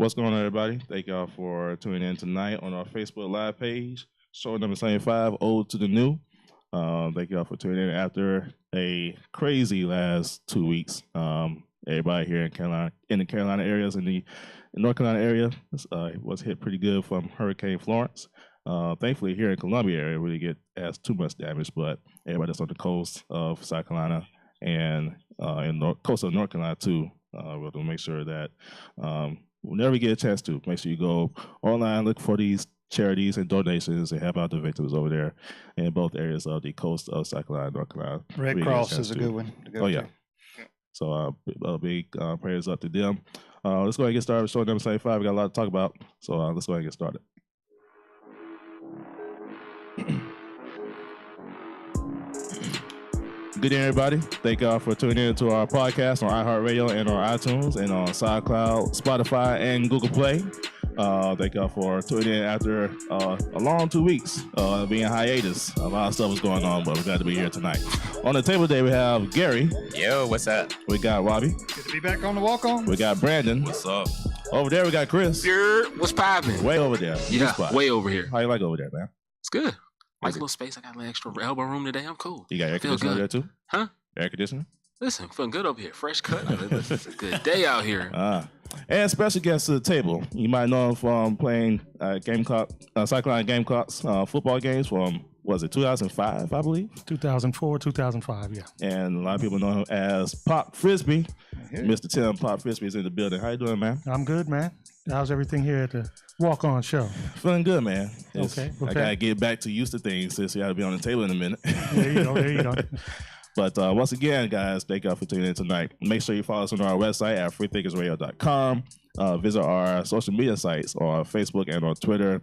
What's going on, everybody? Thank y'all for tuning in tonight on our Facebook Live page. Show number 75, Ode to the New. Thank y'all for tuning in after a crazy last 2 weeks. Everybody here in the Carolina areas, in the North Carolina area, was hit pretty good from Hurricane Florence. Thankfully, here in Columbia area, really get as too much damage, but everybody that's on the coast of South Carolina and in the coast of North Carolina too, we'll make sure that whenever you get a chance to, make sure you go online, look for these charities and donations and help out the victims over there in both areas of the coast of South Carolina, North Carolina. Red really Cross is a good one to go yeah. So big prayers up to them. Let's go ahead and get started with show number 75. We got a lot to talk about, so let's go ahead and get started. Good day, everybody. Thank y'all for tuning in to our podcast on iHeartRadio and on iTunes and on SoundCloud, Spotify, and Google Play. Thank y'all for tuning in after a long 2 weeks being hiatus. A lot of stuff was going on, but we're glad to be here tonight. On the table today, we have Gary. Yo, what's up? We got Robbie. Good to be back on the Walk-On. We got Brandon. What's up? Over there, we got Chris. What's poppin'? Way over there. Yeah, way over here. How you like over there, man? It's good. Nice little space. I got a little extra elbow room today. I'm cool. You got air conditioning over there too? Huh? Air conditioning? Listen, I'm feeling good over here. Fresh cut. It's a good day out here. And special guest to the table. You might know him from playing South Carolina Gamecocks football games from, was it 2005, I believe? 2004, 2005, yeah. And a lot of people know him as Pop Frisbee. Mr. Tim Pop Frisbee is in the building. How you doing, man? I'm good, man. How's everything here at the Walk-On show? Feeling good, man. Okay. I got to get back to used to things since you got to be on the table in a minute. There you go. But once again, guys, thank y'all for tuning in tonight. Make sure you follow us on our website at freethinkersradio.com. Visit our social media sites on Facebook and on Twitter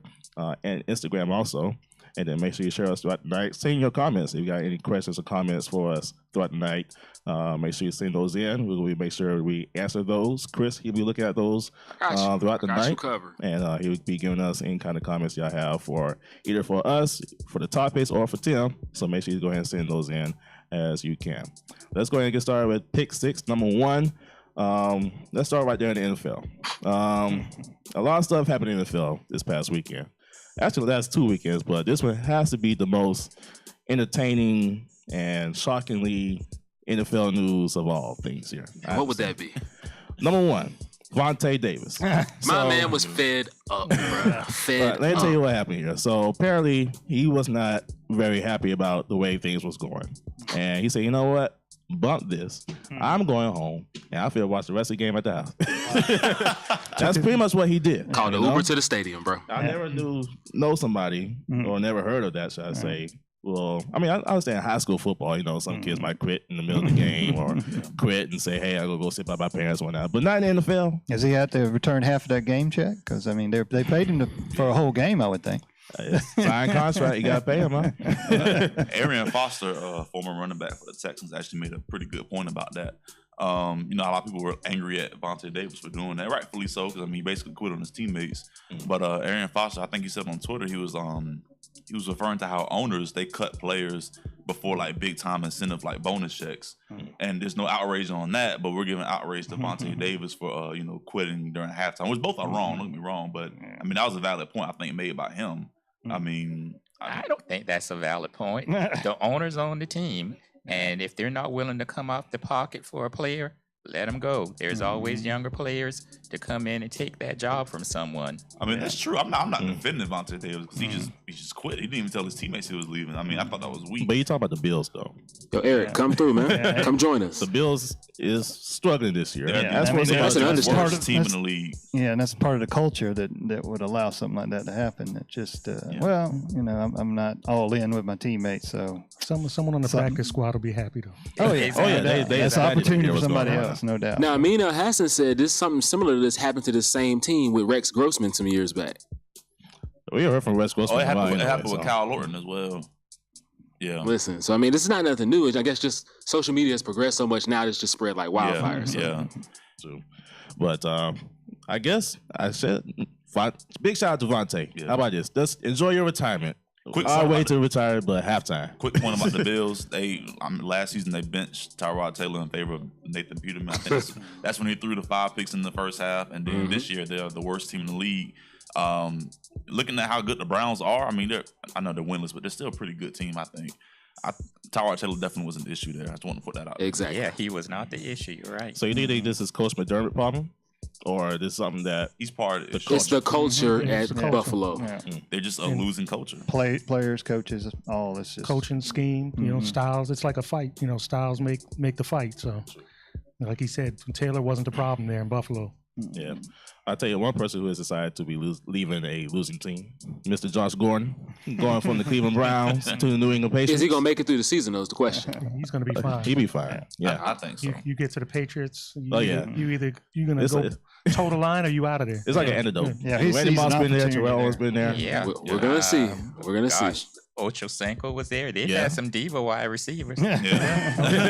and Instagram also. And then make sure you share us throughout the night. Send your comments. If you got any questions or comments for us throughout the night, make sure you send those in. We will make sure we answer those. Chris, he'll be looking at those throughout the night. And he'll be giving us any kind of comments y'all have for either for us, for the topics, or for Tim. So make sure you go ahead and send those in as you can. Let's go ahead and get started with pick 6, number 1. Let's start right there in the NFL. A lot of stuff happened in the NFL this past weekend. Actually, the last 2 weekends, but this one has to be the most entertaining and shockingly NFL news of all things here. What would that be? Number 1, Vontae Davis. My man was fed up, bro. Let me tell you what happened here. So apparently he was not very happy about the way things was going. And he said, you know what? Bump this. I'm going home, and I feel watch the rest of the game at the house. That's pretty much what he did. Called the Uber to the stadium, bro. I never know somebody or never heard of that, should I say. Well, I mean, I understand high school football. You know, some kids might quit in the middle of the game or quit and say, hey, I'm going to go sit by my parents or whatnot. But not in the NFL. Has he had to return half of that game check? Because, I mean, they paid him for a whole game, I would think. Sign contract, you got to pay him, huh? Arian Foster, former running back for the Texans, actually made a pretty good point about that. You know, a lot of people were angry at Vontae Davis for doing that, rightfully so, because I mean, he basically quit on his teammates. But Arian Foster, I think he said on Twitter, he was referring to how owners, they cut players before like big time incentive like bonus checks, and there's no outrage on that, but we're giving outrage to Vontae Davis for quitting during halftime, which both are wrong. Don't get me wrong, but I mean that was a valid point I think made by him. I mean, I don't think that's a valid point. The owners own the team, and if they're not willing to come off the pocket for a player, let them go. There's always younger players to come in and take that job from someone. I mean, that's true. I'm not defending Vontae Davis because he just quit. He didn't even tell his teammates he was leaving. I mean, I thought that was weak. But you talk about the Bills, though. Yo, Eric, come through, man. Come join us. The Bills is struggling this year. That's an understatement. Team in the league. Yeah, and that's part of the culture that would allow something like that to happen. It just, well, you know, I'm not all in with my teammates, so. Someone on the practice squad will be happy, though. Oh, yeah. That's an opportunity for somebody else, no doubt. Now, Mina Hassan said this something similar to this happened to the same team with Rex Grossman some years back. We heard from Rex Grossman. It happened with Kyle Lorton as well. Yeah. Listen, so I mean, this is not nothing new. I guess just social media has progressed so much now it's just spread like wildfire. Yeah. So. But I guess I said big shout out to Vontae. Yeah. How about this? Just enjoy your retirement. I'll wait to retire, but halftime. Quick point about the Bills. Last season they benched Tyrod Taylor in favor of Nathan Peterman. I think that's when he threw the 5 picks in the first half, and then this year they're the worst team in the league. Looking at how good the Browns are, I mean, I know they're winless, but they're still a pretty good team. I think. Tyrod Taylor definitely was an issue there. I just want to put that out. Exactly. Yeah, he was not the issue. You're right. So you think this is Coach McDermott problem, or this is something that He's part of it. It's the culture at culture. Buffalo. Yeah. They're just a losing culture. Players, coaches, all this just Coaching scheme, styles. It's like a fight. Styles make the fight. So, like he said, Taylor wasn't the problem there in Buffalo. Yeah, I'll tell you one person who has decided to be leaving a losing team, Mr. Josh Gordon, going from the Cleveland Browns to the New England Patriots. Is he gonna make it through the season? Though is the question. He's going to be fine. He'll be fine. Yeah, I think so. You get to the Patriots. yeah. You're going to go toe the line or you out of there. it's like an antidote. Yeah, he Randy sees an Moss been there, opportunity Terrell there. has been there. Yeah, We're gonna see. We're gonna see. Gosh, Ochocinco was there. They Yeah. had some diva wide receivers.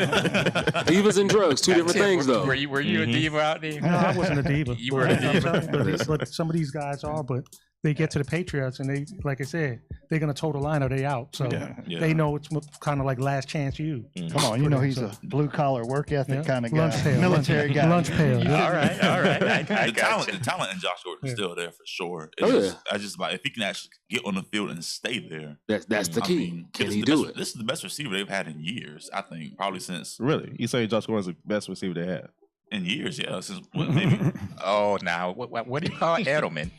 Divas and drugs, two different things though. Were you a diva out there? No, I wasn't a diva. You were a diva. but some of these guys are. But they get to the Patriots and they, like I said, they're going to toe the line or they out. So Yeah. they know it's kind of like last chance you. Come on, you know he's a blue collar work ethic kind of guy, Lunch pail. military guy. Lunch pail. All right. I The got talent in Josh Gordon is still there for sure. Oh, It's just about if he can actually get on the field and stay there. That's the key. Can this he is the do best- it? This is the best receiver they've had in years. I think probably since Really, you say Josh Gordon's the best receiver they had? in years. Yeah, since maybe. Oh, now what do you call Edelman?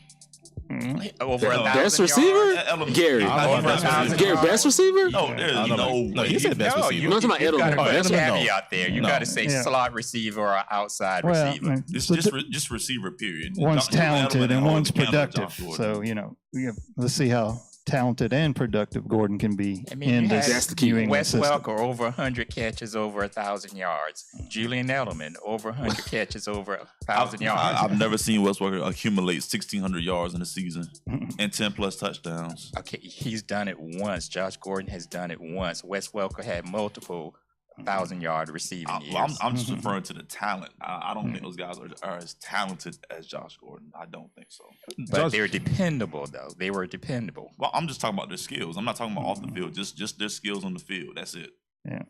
Over Yeah. 1,000 Best yards? receiver? Edelman. Gary. Not Best best receiver. Gary, best receiver? No, there's No, no way. he said best No, receiver. you, No, I'm talking you about got Edelman. to put Edelman, a no. caveat there. You No. got to say Yeah. slot receiver or outside Well, receiver. It's so just receiver. Period. one's Julian talented Edelman and always one's counted productive. Josh Gordon. So let's see how talented and productive Gordon can be I mean, in you this had That's the key. New England Wes system. Welker over 100 catches over 1,000 yards. Julian Edelman over 100 catches over 1,000 yards. I've never seen Wes Welker accumulate 1,600 yards in a season and 10 plus touchdowns. Okay, he's done it once. Josh Gordon has done it once. Wes Welker had multiple 1,000-yard receiving years. I'm just referring to the talent. I don't think those guys are as talented as Josh Gordon. I don't think so. But they're dependable, though. They were dependable. Well, I'm just talking about their skills. I'm not talking about off the field. Just their skills on the field. That's it. Yeah.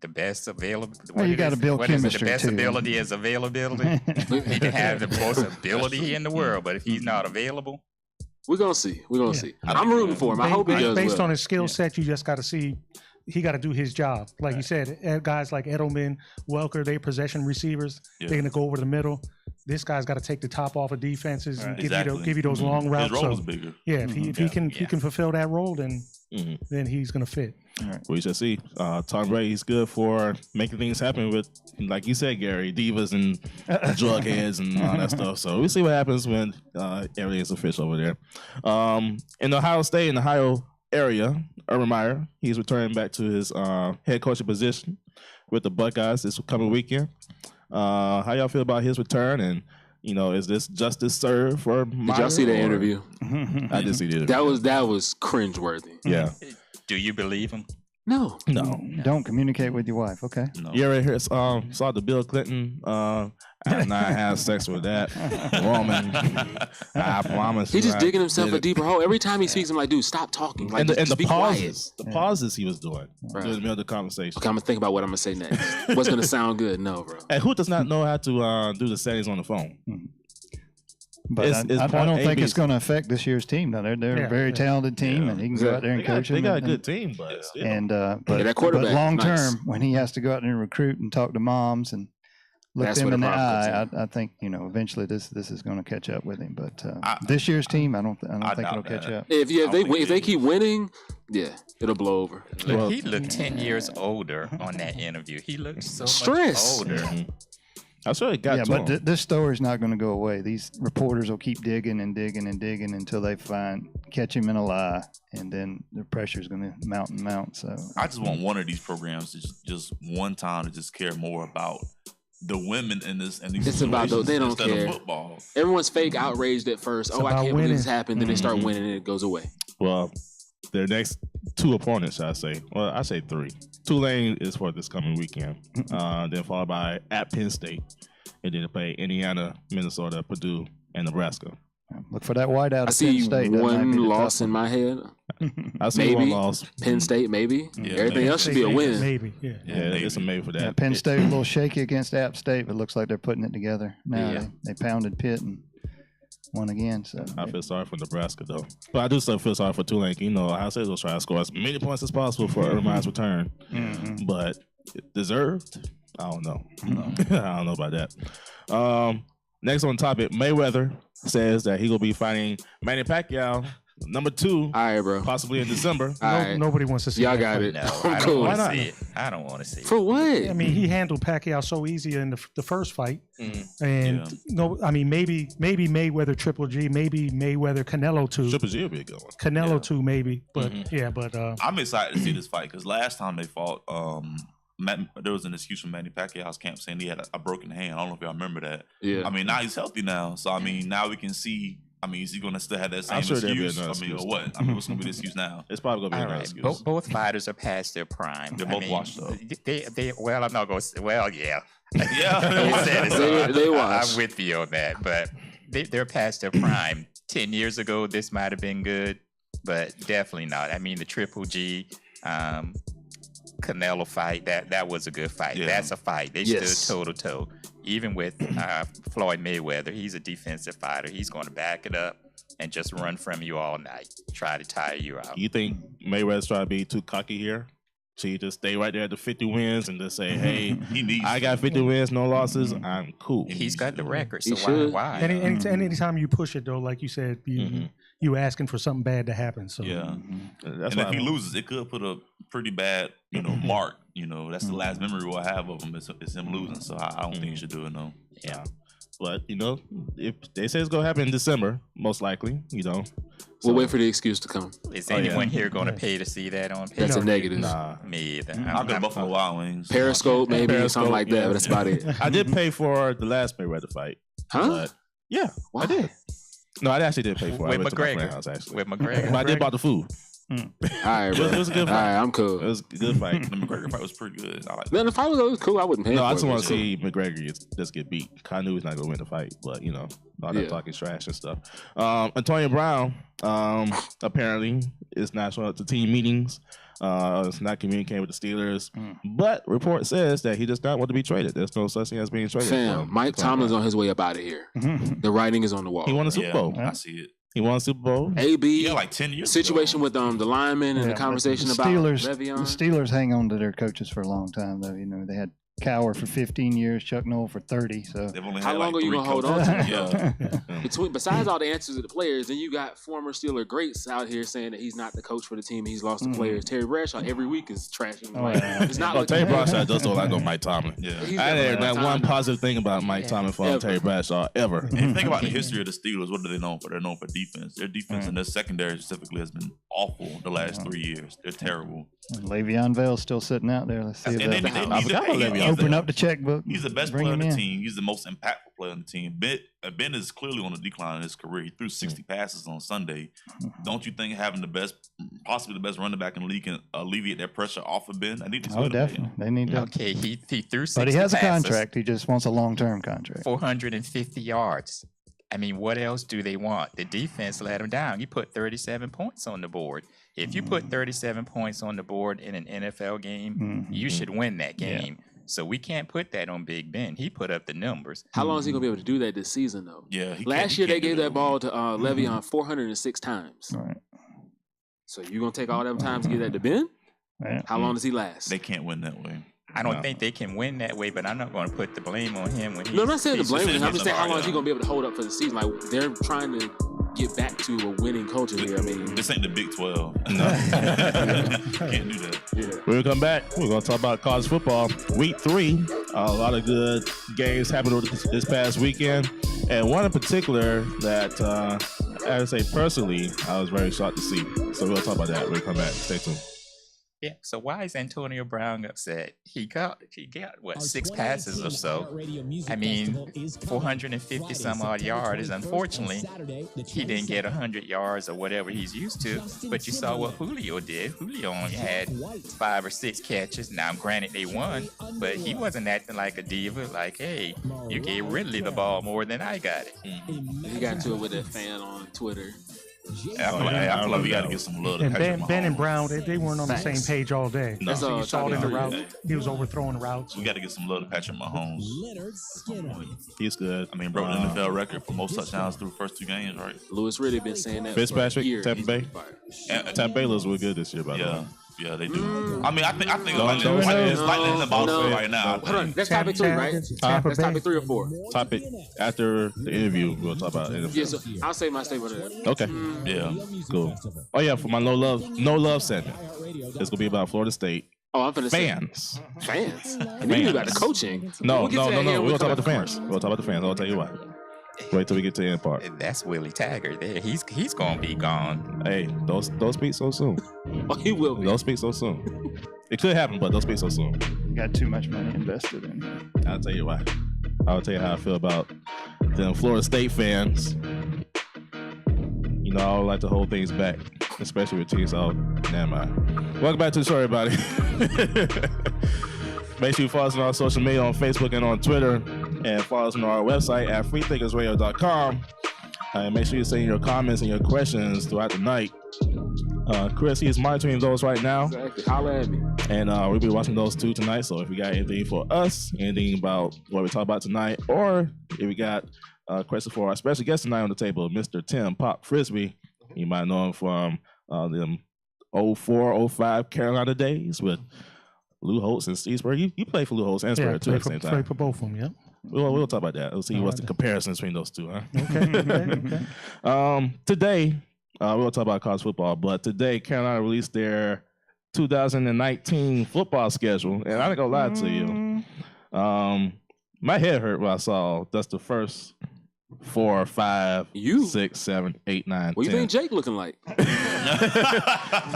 The best available. Well, you gotta build chemistry, The best too. ability is availability. He can have the most ability in the world, but if he's not available, We're gonna see. We're gonna see. I'm rooting for him. I hope he does Based well. on his skill set, you just got to see. He got to do his job. Like you said, guys like Edelman, Welker, they possession receivers. Yeah. They're going to go over the middle. This guy's got to take the top off of defenses and Exactly. give you those long routes. His role So, is bigger. yeah, if he can fulfill that role, then he's going to fit. We shall see. Tom Brady's good for making things happen with, like you said, Gary, divas and drug heads and all that stuff. So we'll see what happens when everything's official over there. In Ohio State, in the Ohio area, Urban Meyer, he's returning back to his head coaching position with the Buckeyes this coming weekend. How y'all feel about his return? And is this justice served for Meyer? Did y'all see the interview? I did see the interview. That was cringeworthy. Yeah. do you believe him? No. No. Don't communicate with your wife. Okay. No. You ever saw the Bill Clinton? I not have sex with that woman. I promise. He's you just I digging himself did a it. deeper hole. Every time he speaks, I'm like, dude, stop talking. Like, And the, just and the be pauses, quiet. the pauses he was doing Right. during the middle of the conversation. Okay, I'm gonna think about what I'm gonna say next. What's gonna sound good? No, bro. And who does not know how to do the settings on the phone? But It's I point don't think A, it's B. going to affect this year's team. Though they're a very talented team, and he can go out there and coach They them. got a and- good team, but still. And Yeah, but that quarterback, but long nice. term, when he has to go out there and recruit and talk to moms and look That's them where in the the problem comes eye, I think eventually this is going to catch up with him. But I- this year's team, I don't think I it'll doubt catch that. up. If they keep winning, yeah, it'll blow over. Look, Well- he looked 10 years older on that interview. He looked so Stress. much older. I sure it got Yeah, to but him. this story's not going to go away. These reporters will keep digging and digging and digging until they catch him in a lie, and then the pressure's going to mount and mount. So I just want one of these programs to just one time to just care more about the women in these It's about situations they don't instead care. of football. Everyone's fake outraged at first. I about can't believe winning. this happened. Then they start winning and it goes away. Well, their next two opponents, I say. Well, I say three. Tulane is for this coming weekend. Then followed by at Penn State. And then they play Indiana, Minnesota, Purdue, and Nebraska. Look for that whiteout I at Penn see State. That might one be the loss tough in one. my head. I see Maybe one loss. Penn State, maybe. Yeah, Everything maybe. else should be a win. Maybe, yeah. Yeah, it's a maybe for that. Yeah, Penn State a little shaky against App State, but looks like they're putting it together now. Yeah. They pounded Pitt and won again. So I feel sorry for Nebraska though, but I do still feel sorry for Tulane. You know, Ohio State will try to score as many points as possible for Urban's return, but deserved. I don't know. I don't know about that. Next on topic, Mayweather says that he will be fighting Manny Pacquiao, number 2, All right, bro. possibly in December. All right. Nobody wants to see Y'all that got fight. it. No, I'm I don't cool. want Why to not? see it. I don't want to see it. For what? I mean, he handled Pacquiao so easy in the first fight, and Yeah. no, I mean maybe Mayweather Triple G, maybe Mayweather Canelo 2, Triple G will be a good one. Canelo 2 maybe, but I'm excited to see this fight because last time they fought, there was an excuse from Manny Pacquiao's camp saying he had a broken hand. I don't know if y'all remember that. Yeah. I mean, now he's healthy now, so I mean, now we can see. I mean, is he going to still have that same I'm sure there'll be excuse? I another mean, or excuse. what? I mean, what's going to be the excuse now? It's probably gonna be All another right, excuse. both fighters are past their prime. They're I both mean, washed up. They well, I'm not going to say, well, yeah. Yeah. You said it, so They I'm washed. with you on that, but they're past their prime. 10 years ago, this might have been good, but definitely not. I mean, the Triple G, Canelo fight, that was a good fight. Yeah. That's a fight. They Yes. stood toe to toe. Even with Floyd Mayweather, he's a defensive fighter. He's going to back it up and just run from you all night, try to tire you out. You think Mayweather's trying to be too cocky here? So you just stay right there at the 50 wins and just say, hey, He needs. I got 50 wins, no losses. I'm cool. He's got the record, so He should. why? anytime you push it though, like you said, you asking for something bad to happen. So Yeah. That's And why if he loses, it could put a pretty bad, mark. That's the last memory we'll have of him. Is him losing. So I don't think he should do it. No. Yeah. But if they say it's gonna happen in December, most likely, We'll wait for the excuse to come. Is anyone here going to pay to see that on That's paper? a negative. Nah. Me either. I'll go to Buffalo Wild Wings. Periscope, maybe, Periscope, something like that, yeah. but that's about it. I did pay for the last Mayweather fight. Huh? But yeah, Why? I did. No, I actually did pay for it. I With went to my McGregor. friend's house actually. With McGregor. But I did bought the food. All right, bro. It was a good All fight. right, I'm It cool. was a good fight. The McGregor fight was pretty good. I like Man, if I was cool, I wouldn't pay No, for I just it. want to see McGregor just get beat. I knew he's not going to win the fight, but all that Yeah. talking trash and stuff. Antonio Brown apparently is not showing up to team meetings. It's not communicating with the Steelers, but report says that he does not want to be traded. There's no such thing as being traded. Fam, Mike Tomlin's on his way up out of here. The writing is on the wall. He won a Super Yeah, Bowl. I see it. He won a Super Bowl. AB, Yeah, like 10 years situation ago. with the lineman and the but conversation the about Steelers, Le'Veon. The Steelers hang on to their coaches for a long time, though. They had Cower for 15 years, Chuck Noll for 30. So They've only How had long like are you 3 gonna hold coaches. on to? Yeah. Besides all the answers to the players, then you got former Steeler greats out here saying that he's not the coach for the team. He's lost the players. Terry Bradshaw every week is trashing. Oh, Like, yeah. It's not Oh, looking Terry good. Bradshaw does look like on Mike Tomlin. Yeah. He's I never didn't had hear time one now. positive thing about Mike Tomlin from Ever. Terry Bradshaw ever. And if you think about the history of the Steelers, what are they known for? They're known for defense. Their defense and their secondary specifically has been awful the last 3 years. They're terrible. Le'Veon Bell's still sitting out there. Let's see And if they, they'll he's I forgot about Le'Veon Bell. open up the checkbook. He's the best bring player on him the in. team. He's the most impactful player on the team. Ben is clearly on a decline in his career. He threw 60 passes on Sunday. Don't you think having possibly the best running back in the league can alleviate that pressure off of Ben? I need to Oh, definitely. They need to. Okay, he threw 60 But he has a passes, contract. He just wants a long-term contract. 450 yards. I mean, what else do they want? The defense let him down. You put 37 points on the board. If you put 37 points on the board in an NFL game, you should win that game. So we can't put that on Big Ben. He put up the numbers. How long is he gonna be able to do that this season, though? Yeah. he Last can't- year he they can't do gave that no ball more. to Le'Veon 406 times. All right. So you gonna take all them times to give that to Ben? Yeah. How long does he last? They can't win that way. I don't think they can win that way, but I'm not going to put the blame on him when he. No, I'm not saying to blame him. just I'm just saying how long is he yeah. gonna be able to hold up for the season? Like they're trying to get back to a winning culture here. I mean, This ain't the Big 12. No. Can't do that. yeah. When we come back, we're going to talk about college football. Week 3, a lot of good games happened over this past weekend. And one in particular that, I would say personally, I was very shocked to see. So we'll talk about that when we come back. Stay tuned. Yeah. So why is Antonio Brown upset? He got what 6 passes or so. I mean, 450 some odd yards. Unfortunately, he didn't get 100 yards or whatever he's used to. But you saw what Julio did. Julio only had 5 or 6 catches. Now, granted, they won, but he wasn't acting like a diva. Like, hey, you gave Ridley the ball more than I got it. He got into it with that fan on Twitter. I feel like we got to get some love to And Patrick Ben and Mahomes. Brown, they weren't on the same page all day. No. So you saw it in the route. Yeah. He was overthrowing routes. We got to get some love to Patrick Mahomes. He's good. I mean, broke the NFL record for most touchdowns through the first 2 games, right? Lewis really been saying that. Fitzpatrick, for years. Tampa He's Bay? been fired. And, Tampa Bay looks real good this year, by the way. Yeah, they do. I mean, I think No, it's lightning in the bottle right now. Hold on, that's topic 3, right? Tampa That's Bay. topic 3 or 4. Topic after the interview, we'll talk about it. Yeah, so I'll say my statement of that. Okay, Yeah. cool. Oh yeah, for my no love segment, it's gonna be about Florida State Oh, I'm finna say fans. fans. And then you got the coaching. No, We'll get to that here We're when gonna talk about the come fans. back. We'll talk about the fans. I'll tell you why. Wait till we get to the end part. That's Willie Taggart there. He's gonna be gone. Hey, don't speak so soon. Oh, he will be. Don't speak so soon. It could happen, but don't speak so soon. You got too much money invested in him. I'll tell you why. I'll tell you how I feel about them Florida State fans. You know, I would like to hold things back, especially with teams. So, never mind. Welcome back to the show, everybody. Make sure you follow us on our social media on Facebook and on Twitter, and follow us on our website at freethinkersradio.com. And make sure you send your comments and your questions throughout the night. Chris, he is monitoring those right now. Exactly. Holla at me. And we'll be watching those 2 tonight. So if you got anything for us, anything about what we talk about tonight, or if we got a question for our special guest tonight on the table, Mr. Tim Pop Frisbee. You might know him from them 04, 05 Carolina days with Lou Holtz and Steve Spurrier. You played for Lou Holtz and Spurrier too at the same time. Play for both of them, yeah. We'll talk about that. We'll see what's the comparisons between those 2, huh? Okay. Today, we'll talk about college football, but today Carolina released their 2019 football schedule, and I ain't gonna lie to you. My head hurt when I saw that's the first 4, 5, You? 6, 7, 8, 9, What 10. you think Jake looking like?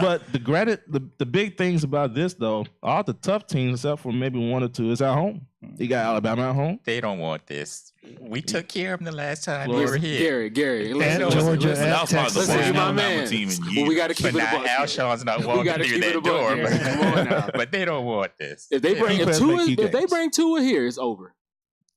But the big things about this though, all the tough teams except for maybe 1 or 2 is at home. You got Alabama at home. They don't want this. We took care of them the last time Well, they were here. Gary, And listen, Georgia listen, and That was probably the Texas. listen, worst you're my Alabama man. team in Well, years. we got to keep But it a now buck. Alshon's not We walking gotta through keep it that a buck, door. Gary. Come on now. But they don't want this. If they bring Defense Tua, make key if they games. bring Tua here, it's over.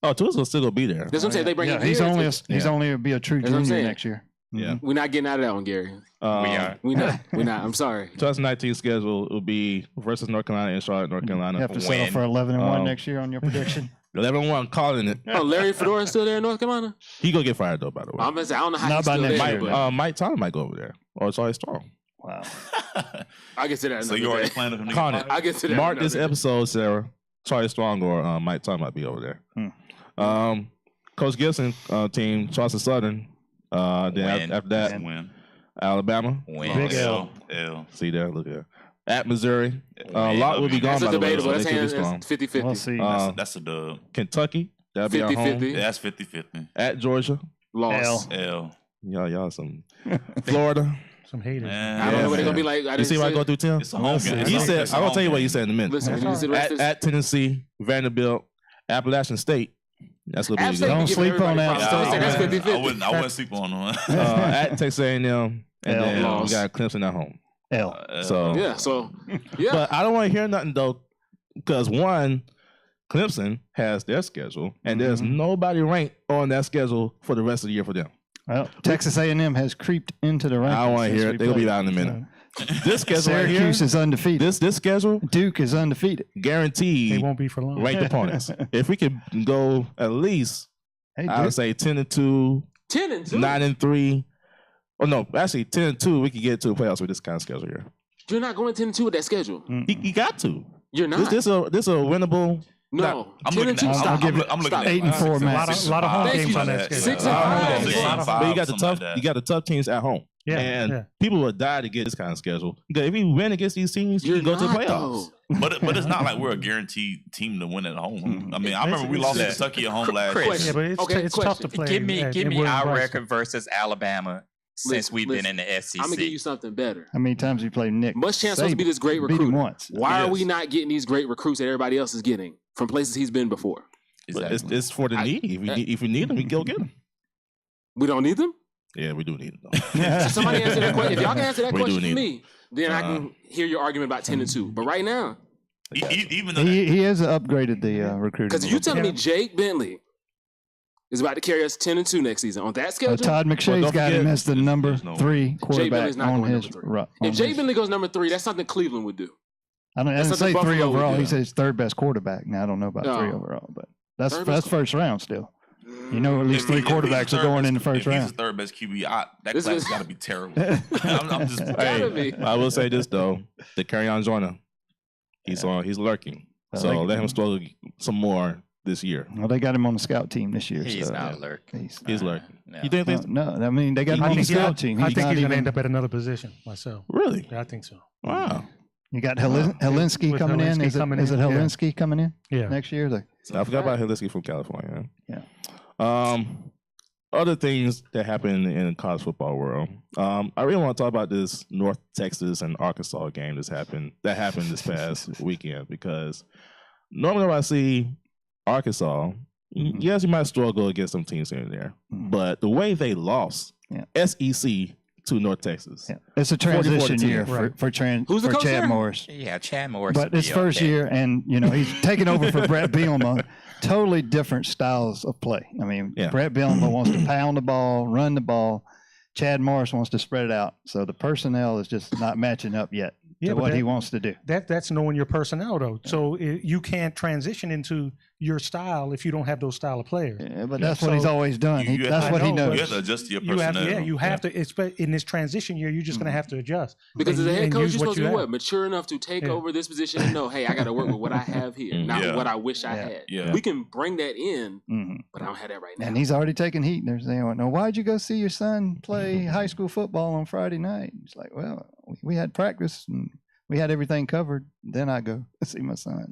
Oh, Tua's gonna still gonna be there. That's what I'm saying. They bring him He's here. only it's- he's only be a true That's what I'm junior saying. next year. Yeah. We're not getting out of that one, Gary. We are. We're not. I'm sorry. 2019 schedule will be versus North Carolina and Charlotte, North You Carolina. have to settle Win. for 11-1 Um, next year on your prediction. 11-1 calling it. Oh, Larry Fedora's still there in North Carolina? He gonna get fired though, by the way. I'm gonna say I don't know how Not he's by still next there, year, but Mike Tyler might go over there, or Charlie Strong. Wow. I get to that. So you another already day. planning for him to Con get it. fired? I get to that. Mark this another day. episode, Sarah. Charlie Strong or Mike Tyler might be over there. Coach Gibson team, Charleston Southern. Then Win. after that, Win. Alabama. Win. Big L. L. See there, look there. At Missouri, Win. Lot will be gone That's by a the way, debatable. so That's they should be strong. 50-50. We'll see. That's a dub. Kentucky, that'll be at home. 50-50. Yeah, that's 50-50. At Georgia, Loss. L. y'all some. Florida. Some haters. Man, I don't know what they're man. gonna be like. I You didn't see why I say- go through Tim? It's a home game. He said, It's a I'm gonna home tell you what game. he said in a minute. Listen, you see the rest of this? At Tennessee, Vanderbilt, Appalachian State. That's what App we State go. Don't be giving sleep on everybody App problems. State. That's I 50-50. wouldn't sleep on them. At Texas A&M, and then Loss. we got Clemson at home. L. So, Yeah. So yeah. but I don't want to hear nothing though, because one, Clemson has their schedule, and there's nobody ranked on that schedule for the rest of the year for them. Well, Texas A&M has creeped into the rankings. I don't want to since hear we it. They'll be played. out in a minute. This schedule right here, Syracuse is undefeated. this schedule Duke is undefeated. They guaranteed won't be for long. ranked opponents. If we could go at least, Hey, I would Duke, say 10-2, 10-2. 9-3. Oh no, actually 10-2. We could get to the playoffs with this kind of schedule here. You're not going 10-2 with that schedule. You got to. You're not. This a winnable. No. I'm looking 10-2. at. Stop. I'm looking at 8-4 A matches. lot of home Thank games you. on that Thank you. schedule. 6 and 5. Six and five, But you got the something tough. like that. You got the tough teams at home. Yeah, and yeah. people would die to get this kind of schedule. Because if you win against these teams, you You're can go to the not, playoffs. though. But it's not like we're a guaranteed team to win at home. I mean, I remember we lost to Kentucky at home last year. Chris. Yeah, but it's, Okay, it's tough to question. play. Give me in William our Bryson. record versus Alabama since we've been in the SEC. I'm gonna give you something better. How many times you play Nick? Much chance to be this great Beat him recruit. once. Why are we not getting these great recruits that everybody else is getting from places he's been before? But it's for the need. If we need them, we go get them. We don't need them? Yeah, we do need them. Though. Somebody answer that question. If y'all can answer that We do question for need me, then I can hear your argument about 10-2. But right now, Even though He has upgraded the recruiting. because you telling me Jake Bentley is about to carry us 10-2 next season on that schedule. Todd McShay's don't got him forget- as the number There's no- 3 quarterback Bentley's not on going his. number 3. Right, If on Jake his- Bentley goes number 3, that's something Cleveland would do. I don't that's say something 3 Buffalo would overall. do. He says third best quarterback. Now I don't know about 3 No. overall, but that's Third best first round still. You know, at least 3 if he's quarterbacks the are going in the third first best- If round. he's the third best QB, that This class is- got to be terrible. I'm just Gotta be. I will say this though: the Carry-On Joyner, he's lurking. So let him struggle some more this year. Well, they got him on the scout team this year. He's so not lurking. He's lurking. No. You think they No, I mean they got him on the scout team. I He's think not he's going to even- end up at another position myself. really? Yeah, I think so. Wow. You got Helinski With coming in. Helinski Is it coming in, yeah. Helinski coming in Yeah. next year? I forgot about Helisky from California. Yeah. Other things that happen in the college football world. I really want to talk about this North Texas and Arkansas game that happened this past weekend, because normally when I see Arkansas, yes, you might struggle against some teams here and there, but the way they lost SEC to North Texas. Yeah. It's a transition 40-14. year Right. for Who's the coach Chad there? Morris. Yeah, Chad Morris. But would it's be first okay. year, and he's taking over for Brett Bielema. Totally different styles of play. I mean, Brett Bielema wants to pound the ball, run the ball. Chad Morris wants to spread it out. So the personnel is just not matching up yet to but what he wants to do. That's knowing your personnel, though. So you can't transition into your style if you don't have those style of players. Yeah, but that's what he's always done. You have That's to- what he I know, knows. You have to adjust your You have, personnel. you have to. In this transition year, you're just going to have to adjust. Because as and- a head and coach, use you're supposed to you be have. what? Mature enough to take over this position and know, hey, I got to work with what I have here, not Yeah. what I wish I had. Yeah. We can bring that in, Mhm. but I don't have that right now. And he's already taken heat. They're saying, "No, why'd you go see your son play high school football on Friday night?" It's like, well, we had practice and we had everything covered. Then I go see my son.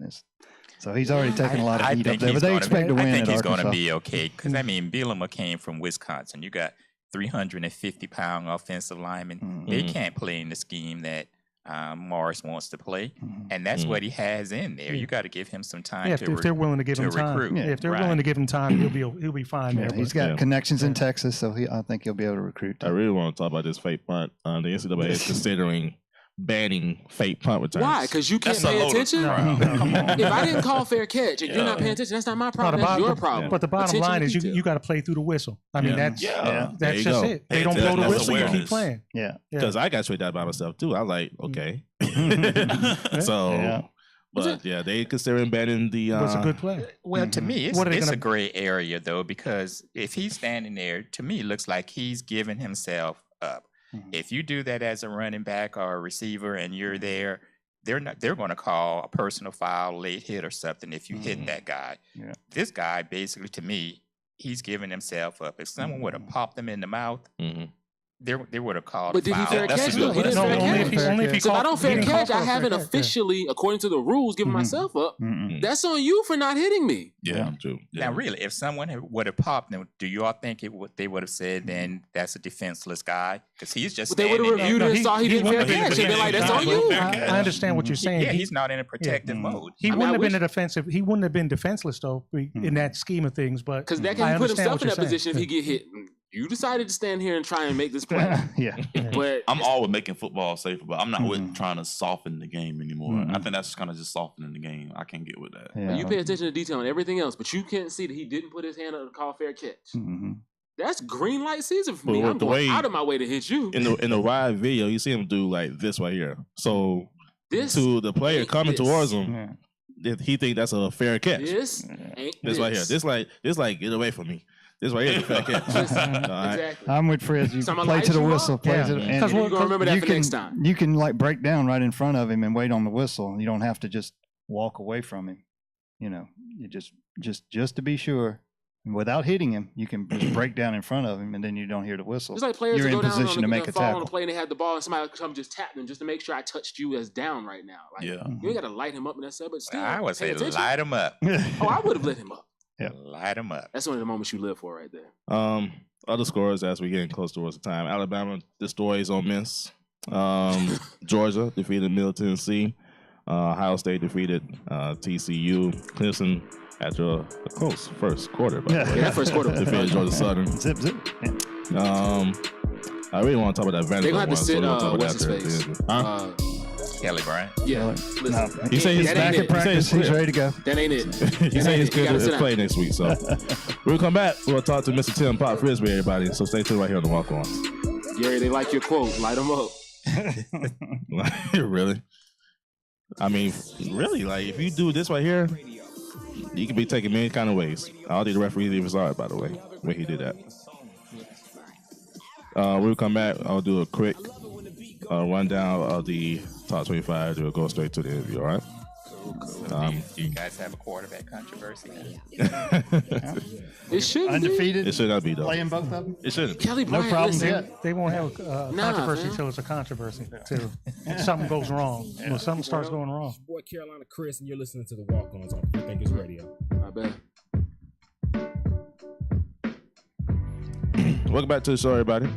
So he's already taken a lot of I heat up think there. he's But they gonna expect to be- win I think at he's going to Arkansas. be okay. Because, I mean, Bielema came from Wisconsin. You got 350-pound offensive linemen. They can't play in the scheme that Morris wants to play. And that's what he has in there. You got to give him some time Yeah, to if they're willing to give him time. recruit. Yeah, if they're Right. willing to give him time, he'll be fine Yeah, there. he's but- got connections in Texas, so I think he'll be able to recruit. I really want to talk about this fake punt. The NCAA is considering banning fake punt returns. Why? Because you can't That's a pay load of attention? crap. Come on. If I didn't call fair catch and you're not paying attention, that's not my problem. That's your problem. But the bottom Attention line to is detail. you got to play through the whistle. I mean, that's There that's you just go. it. They Hey, don't blow the that's whistle, you keep awareness. playing. Yeah. Because I got straight out by myself too. I was like, okay. So, Yeah. but yeah, they considering banning the. But it's a good play. Well, to me, it's, What are they it's gonna- a gray area, though, because if he's standing there, to me, it looks like he's giving himself up. If you do that as a running back or a receiver and you're there, they're going to call a personal foul, late hit or something if you hit that guy. Yeah. This guy, basically, to me, he's giving himself up. If someone would have popped him in the mouth, they would have called But a did he foul. fair That's a catch good though? He one. didn't No, fair only if catch. he, only if he So if I called- don't he fair didn't call catch, for I a fair haven't catch, yeah. officially, according to the rules, given myself up. That's on you for not hitting me. Yeah. True. Now, really, if someone would have popped him, do you all think they would have said then that's a defenseless guy? Because he's just But they would have standing there. reviewed it and he- saw he he didn't fair wouldn't have catch been- and been like, that's on Yeah. you. I understand what you're saying. Yeah, he's not in a protective mode. He I mean, wouldn't I have been wish- a defensive. He wouldn't have been defenseless though in that scheme of things. But Because that I can put understand himself what in you're that position if saying. he get hit. You decided to stand here and try and make this play. Yeah. But I'm all with making football safer, but I'm not with trying to soften the game anymore. I think that's kind of just softening the game. I can't get with that. Yeah. you pay attention to detail and everything else, but you can't see that he didn't put his hand up to call fair catch. That's green light season for me. But I'm the going way- out of my way to hit you. In the wide video, you see him do like this right here. So This to the player ain't coming this. towards him, he think that's a fair catch. This ain't This right here. This like get away from me. This right here is a fair catch. All right. Exactly. I'm with Fred. You So I'ma play light to the you up? whistle. Play Yeah. to the, and Because You're gonna remember that you for can, next time. You can like break down right in front of him and wait on the whistle. You don't have to just walk away from him. You just to be sure. And without hitting him, you can just break down in front of him, and then you don't hear the whistle. It's like players You're that in go down position to on make a fall on tackle. the play and they have the ball and somebody come just tap them just to make sure I touched you as down right now. Like, Yeah. you ain't got to light him up in that stuff, but still, I would pay say attention. light him up. Oh, I would have lit him up. Yeah. Light him up. That's one of the moments you live for right there. other scores as we getting close towards the time. Alabama destroys Ole Miss. Georgia defeated Middle Tennessee. Ohio State defeated TCU. Clemson after a close first quarter. Yeah, first quarter. Defeated Georgia Southern. Zip. I really want to talk about that They're Vanderbilt going to one. have to sit what's his face? Kelly Bryant. Yeah. No. Listen, He said he's that back ain't at it. practice. He's ready to go. That ain't it. He said he's You gotta good sit to down. play next week. So we'll come back. We'll talk to Mr. Tim Pop Frisbee, everybody. So stay tuned right here on the Walk-Ons. Gary, they like your quote. Light them up. Really? I mean, really? Like, if you do this right here, you can be taken many kind of ways. All the referees even saw it, by the way, when he did that. We'll come back. I'll do a quick rundown of the top 25. We'll go straight to the interview, all right? Do you guys have a quarterback controversy? It shouldn't Undefeated. It should not be, though. Playing both of them. It shouldn't. Kelly No Bryant, problems listen, yet. They won't have controversy man. until it's a controversy. Till something goes wrong. When something starts going wrong. Boy, Carolina Chris, and you're listening to the Walk-Ons on Free Thinkers Radio. I bet. Welcome back to the show, everybody.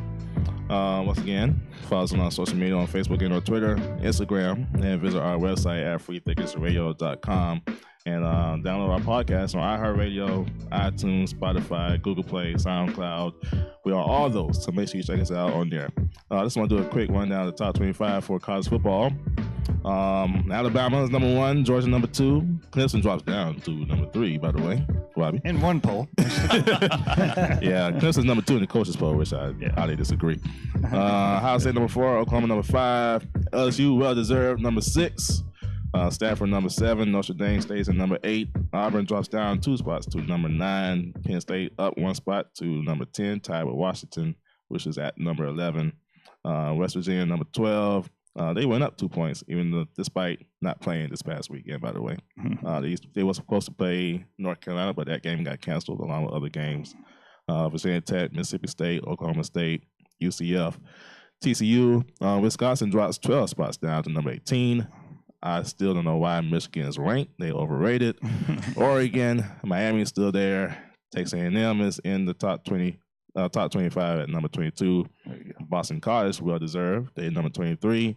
Once again, follow us on social media on Facebook and on Twitter, Instagram, and visit our website at freethinkersradio.com and download our podcast on iHeartRadio, iTunes, Spotify, Google Play, SoundCloud. We are all those, so make sure you check us out on there. I just want to do a quick rundown of the top 25 for college football. Alabama is number 1, Georgia number 2. Clemson drops down to number 3, by the way. Bobby. In one poll. Yeah, Clemson's number 2 in the coaches poll, which I highly disagree. Ohio State number 4, Oklahoma number 5, LSU well deserved number 6, Stanford number 7, Notre Dame stays at number 8, Auburn drops down 2 spots to number 9, Penn State up 1 spot to number 10, tied with Washington, which is at number 11, West Virginia number 12. They went up 2 points, even though, despite not playing this past weekend, by the way. They were supposed to play North Carolina, but that game got canceled along with other games. Virginia Tech, Mississippi State, Oklahoma State, UCF, TCU. Wisconsin drops 12 spots down to number 18. I still don't know why Michigan is ranked. They overrated. Oregon, Miami is still there. Texas A&M is in the top 25 at number 22. Boston College, well deserved. They're number 23.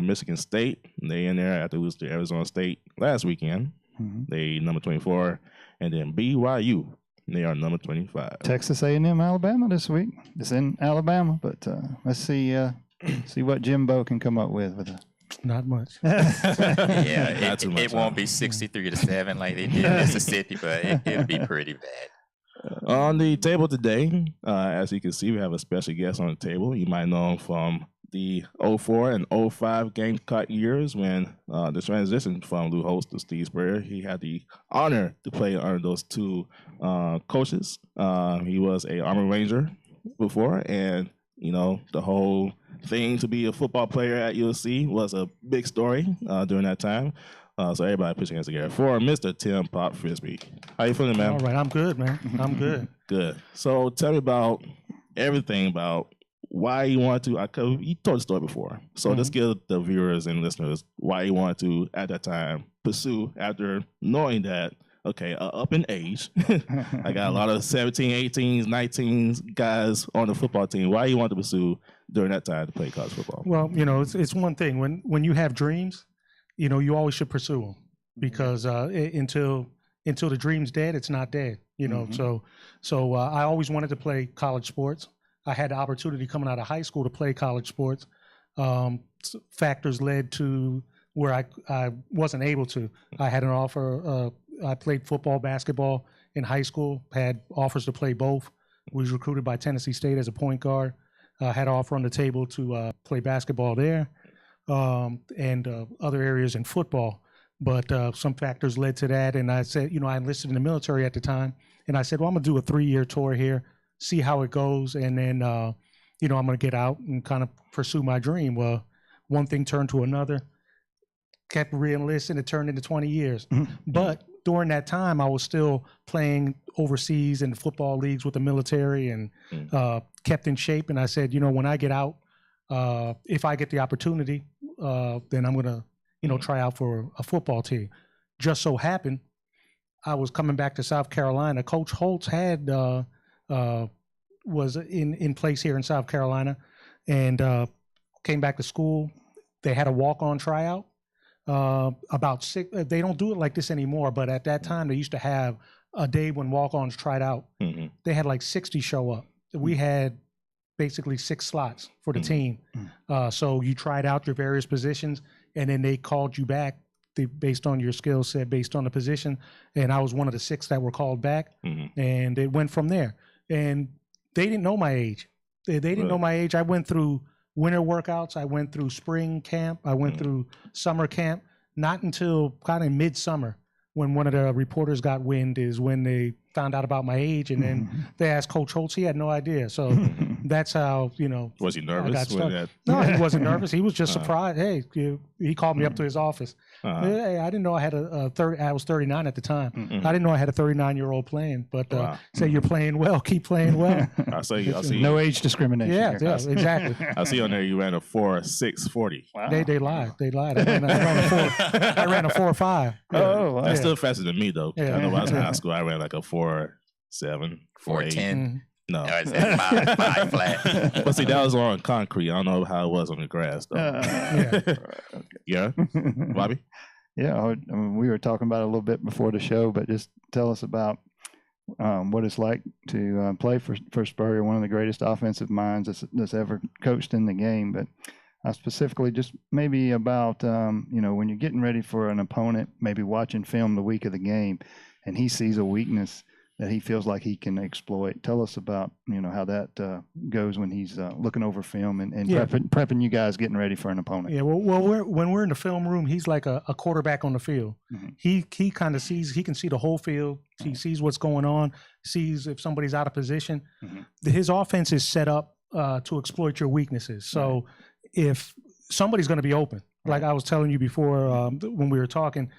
Michigan State, they in there after losing to Arizona State last weekend. They number 24. And then BYU, they are number 25. Texas A&M, Alabama this week. It's in Alabama, but let's see what Jimbo can come up with a Not much. Yeah, Not too much, it won't be 63-7 like they did in Mississippi, but it'll be pretty bad. On the table today, as you can see, we have a special guest on the table. You might know him from the 04 and 05 Gamecock years when the transition from Lou Holtz to Steve Spurrier. He had the honor to play under those two coaches. He was a Army Ranger before, and you know, the whole thing to be a football player at USC was a big story during that time. So everybody put your hands together for Mr. Tim Pop Frisbee. How you feeling, man? All right, I'm good, man. I'm good. Good. So tell me about everything about why you want to. You told the story before, so let's give the viewers and listeners why you wanted to at that time pursue after knowing that. Okay, up in age. I got a lot of 17, 18s, 19s guys on the football team. Why you want to pursue during that time to play college football? Well, you know, it's one thing when you have dreams, you know, you always should pursue them because until the dream's dead, it's not dead. You know, so I always wanted to play college sports. I had the opportunity coming out of high school to play college sports. Factors led to where I wasn't able to. I had an offer. I played football, basketball in high school, had offers to play both. Was recruited by Tennessee State as a point guard. Had an offer on the table to play basketball there and other areas in football. But some factors led to that. And I said, you know, I enlisted in the military at the time. And I said, well, I'm going to do a 3-year tour here, see how it goes. And then, you know, I'm going to get out and kind of pursue my dream. Well, one thing turned to another. Kept re-enlisting. It turned into 20 years. But during that time, I was still playing overseas in the football leagues with the military and kept in shape. And I said, you know, when I get out, if I get the opportunity, then I'm going to, you know, try out for a football team. Just so happened, I was coming back to South Carolina. Coach Holtz had was in place here in South Carolina, and came back to school. They had a walk-on tryout. About 6. They don't do it like this anymore, but at that time they used to have a day when walk-ons tried out. Mm-hmm. They had like 60 show up. We had basically 6 slots for the team. So you tried out your various positions, and then they called you back based on your skill set, based on the position. And I was one of the 6 that were called back, and it went from there. And they didn't know my age. They didn't know my age. I went through winter workouts. I went through spring camp. I went through summer camp. Not until kind of midsummer, when one of the reporters got wind, is when they found out about my age, and then they asked Coach Holtz. He had no idea. So that's how, Was he nervous? No, he wasn't nervous. He was just surprised. Hey, he called me up to his office. Hey, I didn't know I had I was 39 at the time. I didn't know I had a 39-year-old playing, but say you're playing well, keep playing well. I see. No age discrimination. Yeah, exactly. I see on there you ran a 4.640. Wow. They lied. I ran a 4.5. Oh, wow. That's still faster than me though. Yeah. I know when I was in high school, I ran like a 4.7, 4.8. 4.10. No. No, it's at 5 flat. But see, that was on concrete. I don't know how it was on the grass though. Yeah, Bobby. Yeah, we were talking about it a little bit before the show, but just tell us about what it's like to play for Spurrier, one of the greatest offensive minds that's ever coached in the game. But specifically, just maybe about when you're getting ready for an opponent, maybe watching film the week of the game, and he sees a weakness that he feels like he can exploit. Tell us about how that goes when he's looking over film and prepping you guys getting ready for an opponent. Yeah, well, when we're in the film room, he's like a quarterback on the field. He kind of sees. He can see the whole field. He sees what's going on. Sees if somebody's out of position. His offense is set up to exploit your weaknesses. So if somebody's going to be open, like I was telling you before when we were talking,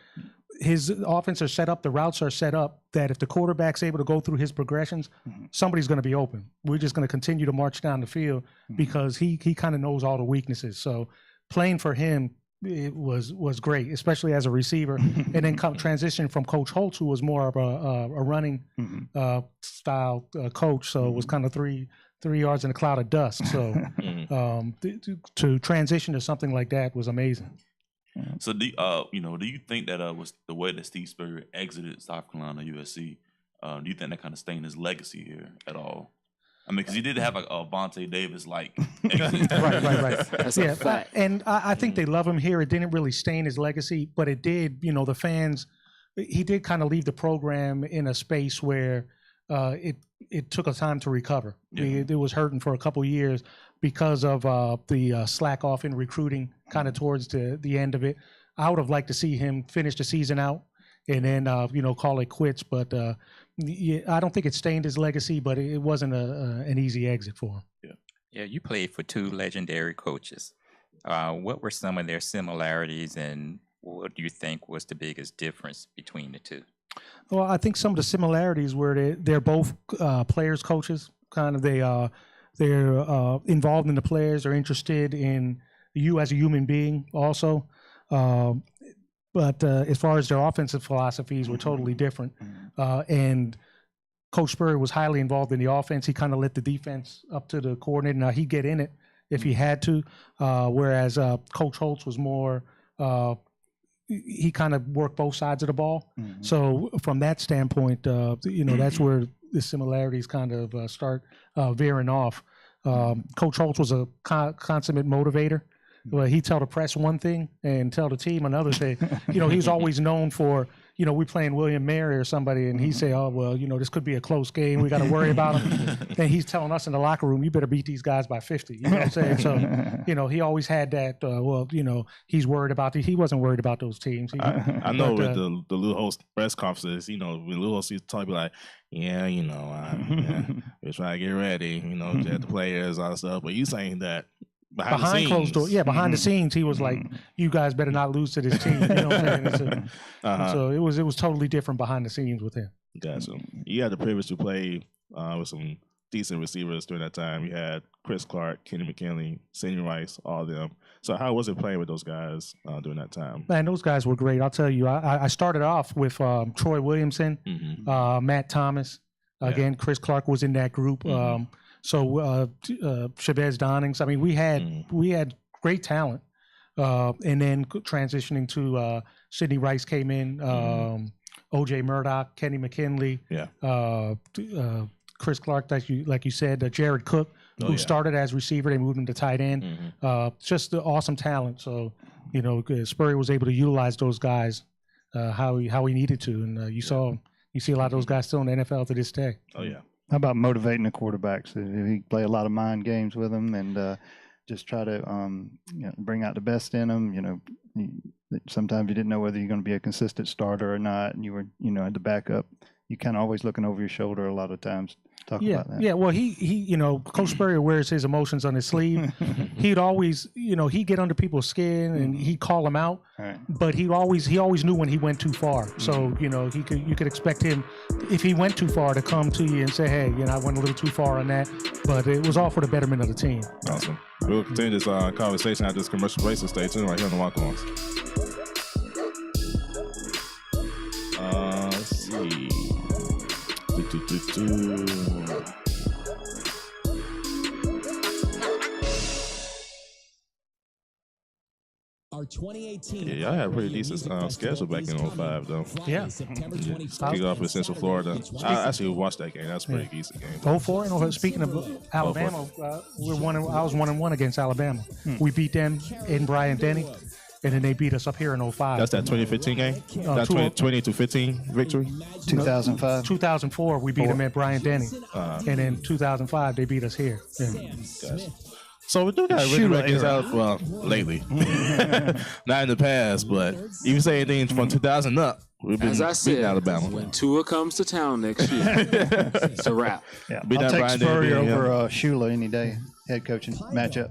his offense are set up, the routes are set up that if the quarterback's able to go through his progressions, somebody's going to be open. We're just going to continue to march down the field because he kind of knows all the weaknesses. So playing for him, it was great, especially as a receiver. And then transition from Coach Holtz, who was more of a running style coach. So it was kind of three yards in a cloud of dust. So to transition to something like that was amazing. So do you think that was the way that Steve Spurrier exited South Carolina USC? Do you think that kind of stained his legacy here at all? I mean, because he did have a Vontae Davis like exit. Right. That's a fact. And I think they love him here. It didn't really stain his legacy, but it did. The fans. He did kind of leave the program in a space where it took a time to recover. It was hurting for a couple of years because of the slack off in recruiting kind of towards the end of it. I would have liked to see him finish the season out and then, call it quits. But I don't think it stained his legacy, but it wasn't an easy exit for him. Yeah, you played for 2 legendary coaches. What were some of their similarities, and what do you think was the biggest difference between the two? Well, I think some of the similarities were they're both players coaches. Kind of they're involved in the players. They're interested in you as a human being also. But as far as their offensive philosophies were totally different. And Coach Spurrier was highly involved in the offense. He kind of let the defense up to the coordinator. Now he'd get in it if he had to. Whereas Coach Holtz was more, he kind of worked both sides of the ball. So from that standpoint, that's where the similarities kind of start veering off. Coach Holtz was a consummate motivator. Well, he'd tell the press one thing and tell the team another thing. He's always known for, we playing William Mary or somebody, and he'd say, oh, well, this could be a close game. We got to worry about him. And he's telling us in the locker room, you better beat these guys by 50. You know what I'm saying? So, he always had that, he's worried about he wasn't worried about those teams. I know with the Lou Holtz press conferences, when Lou Holtz used to talk, be like, we're trying to get ready, get the players, all that stuff. But you saying that behind closed doors, behind the scenes, he was like, "You guys better not lose to this team." You know what I'm saying? So it was totally different behind the scenes with him. Gotcha. You had the privilege to play with some decent receivers during that time. You had Chris Clark, Kenny McKinley, Sidney Rice, all of them. So how was it playing with those guys during that time? Man, those guys were great. I'll tell you. I started off with Troy Williamson, Matt Thomas. Again, Chris Clark was in that group. Chavez Donnings. I mean, we had great talent, and then transitioning to Sidney Rice came in, O.J. Murdoch, Kenny McKinley, Chris Clark, like you said, Jared Cook, who started as receiver. They moved him to tight end. Just the awesome talent. So, Spurrier was able to utilize those guys how he needed to, and you see a lot of those guys still in the NFL to this day. Oh yeah. How about motivating the quarterbacks? He play a lot of mind games with them and just try to bring out the best in them. Sometimes you didn't know whether you're going to be a consistent starter or not, and you were at the backup. You kind of always looking over your shoulder a lot of times. Talk about that. Yeah. Well, he Coach Spurrier wears his emotions on his sleeve. He'd always, he'd get under people's skin and he'd call them out. Right. But he always knew when he went too far. So you could expect him, if he went too far, to come to you and say, hey, I went a little too far on that. But it was all for the betterment of the team. Awesome. We'll continue this conversation after this commercial break. So stay tuned right here on the Walk-Ons. Let's see. Our 2018 y'all had a pretty decent schedule back in 05, though. Yeah. Kick off with Central Florida. I actually watched that game. That's a pretty decent game. 04 and speaking of Alabama, I was 1-1 against Alabama. We beat them in Bryant-Denny. And then they beat us up here in 05. That's that 2015 game? That 20-15 victory? 2005? 2004, we beat them at Bryant-Denny. And in 2005, they beat us here. Yeah. Gotcha. So we do got to really make this out, well, lately. Not in the past, but if you say anything from 2000 up, we've been beating Alabama. When Tua comes to town next year, it's a wrap. Yeah. I'll take Spurrier over Shula any day, head coaching matchup.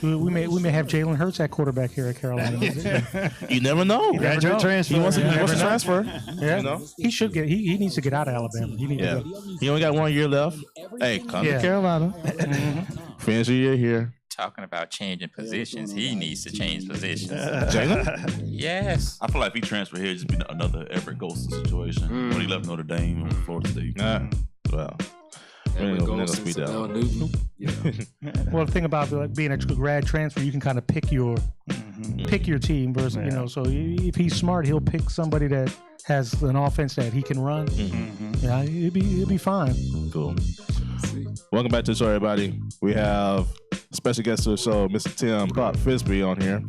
We may have Jalen Hurts at quarterback here at Carolina. You never know. Graduate transfer. He wants to transfer. Yeah. He should get. He needs to get out of Alabama. He only got 1 year left. Hey, come to Carolina. Finish your year here. Talking about changing positions, he needs to change positions. Jalen? Yes. I feel like if he transferred here, it'd just be another Everett Golson situation when he left Notre Dame or Florida State. Well. Newton. Well, the thing about being a grad transfer, you can kind of pick your team versus so if he's smart, he'll pick somebody that has an offense that he can run. Yeah, it'd be fine. Cool. Welcome back to the show, everybody. We have special guest to the show, Mr. Tim Fisby on here.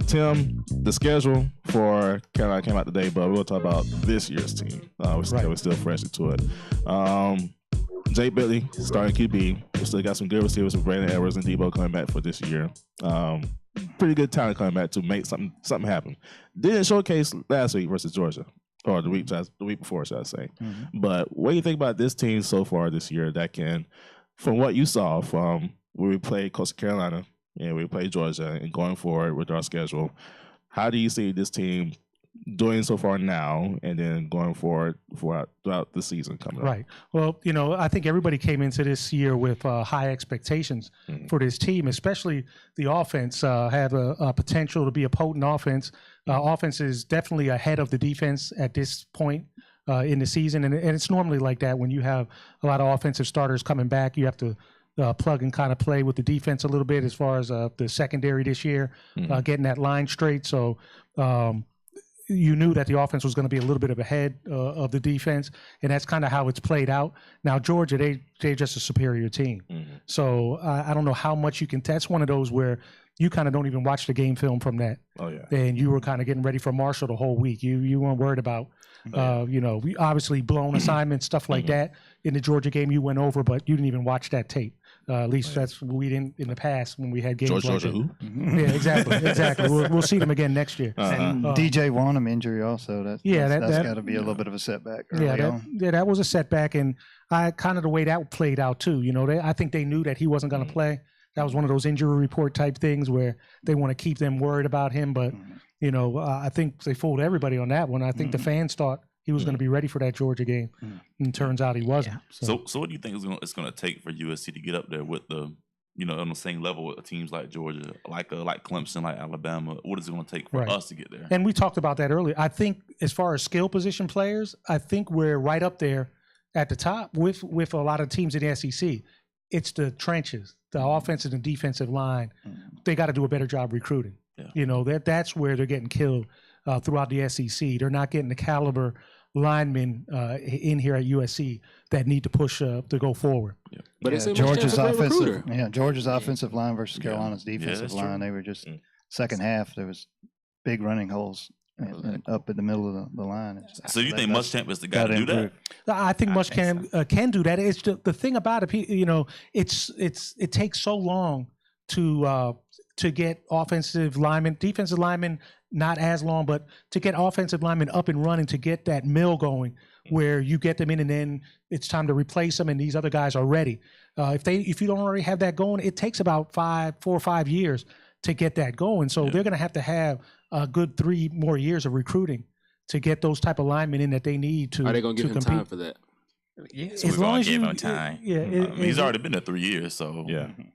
Tim, the schedule for Carolina came out today, but we'll talk about this year's team. We're still fresh into it. Jay Bentley starting QB. We still got some good receivers with Brandon Edwards and Debo coming back for this year. Pretty good talent coming back to make something happen. Didn't showcase last week versus Georgia, or the week before, should I say. But what do you think about this team so far this year that can, from what you saw from when we played Coastal Carolina and we played Georgia and going forward with our schedule, how do you see this team doing so far now and then going forward throughout the season coming up? Right. Well, I think everybody came into this year with high expectations for this team, especially the offense had a potential to be a potent offense. Offense is definitely ahead of the defense at this point in the season. And it's normally like that when you have a lot of offensive starters coming back. You have to plug and kind of play with the defense a little bit as far as the secondary this year, getting that line straight. So, you knew that the offense was going to be a little bit of ahead of the defense, and that's kind of how it's played out. Now, Georgia, they're just a superior team. So I don't know how much you can – that's one of those where you kind of don't even watch the game film from that. Oh, yeah. And you were kind of getting ready for Marshall the whole week. You weren't worried about, we obviously blown assignments, stuff like that. In the Georgia game, you went over, but you didn't even watch that tape. At least that's what we didn't in the past when we had games like Georgia that. who? Yeah, exactly. We'll see them again next year. And DJ Wanham injury also. That's got to be a little bit of a setback. That was a setback, and kind of the way that played out too. I think they knew that he wasn't going to play. That was one of those injury report type things where they want to keep them worried about him. But I think they fooled everybody on that one. I think the fans thought he was going to be ready for that Georgia game, and turns out he wasn't. Yeah. So what do you think it's going to take for USC to get up there with the, on the same level with teams like Georgia, like Clemson, like Alabama? What is it going to take for us to get there? And we talked about that earlier. I think as far as skill position players, I think we're right up there at the top with a lot of teams in the SEC, it's the trenches, the offensive and defensive line. They got to do a better job recruiting. Yeah. You know, that's where they're getting killed throughout the SEC. They're not getting the caliber linemen in here at USC that need to push to go forward. Yeah. But it's Georgia's offensive line versus Carolina's defensive line. They were just second half. There was big running holes up in the middle of the line. So you think Muschamp is the guy to do that? I think Muschamp can do that. It's the thing about it. You know, it takes so long to get offensive linemen, defensive linemen not as long, but to get offensive linemen up and running, to get that mill going where you get them in and then it's time to replace them and these other guys are ready. If you don't already have that going, it takes about 4 or 5 years to get that going. So they're going to have a good 3 more years of recruiting to get those type of linemen in that they need to. Are they going to give him time for that? Yes, as long as give him time. He's already been there 3 years, so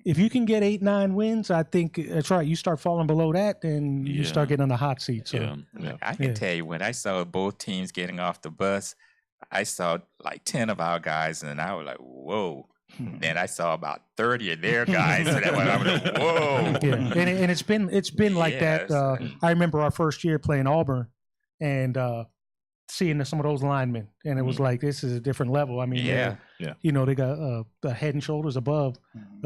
if you can get 8-9 wins, I think that's right. You start falling below that, then you start getting on the hot seat. So I can tell you, when I saw both teams getting off the bus, I saw like 10 of our guys, and I was like, "Whoa!" Then I saw about 30 of their guys, and I was like, "Whoa!" Yeah, and it's been like that. I remember our first year playing Auburn, and seeing some of those linemen, and it was like, this is a different level. I mean, you know, they got the head and shoulders above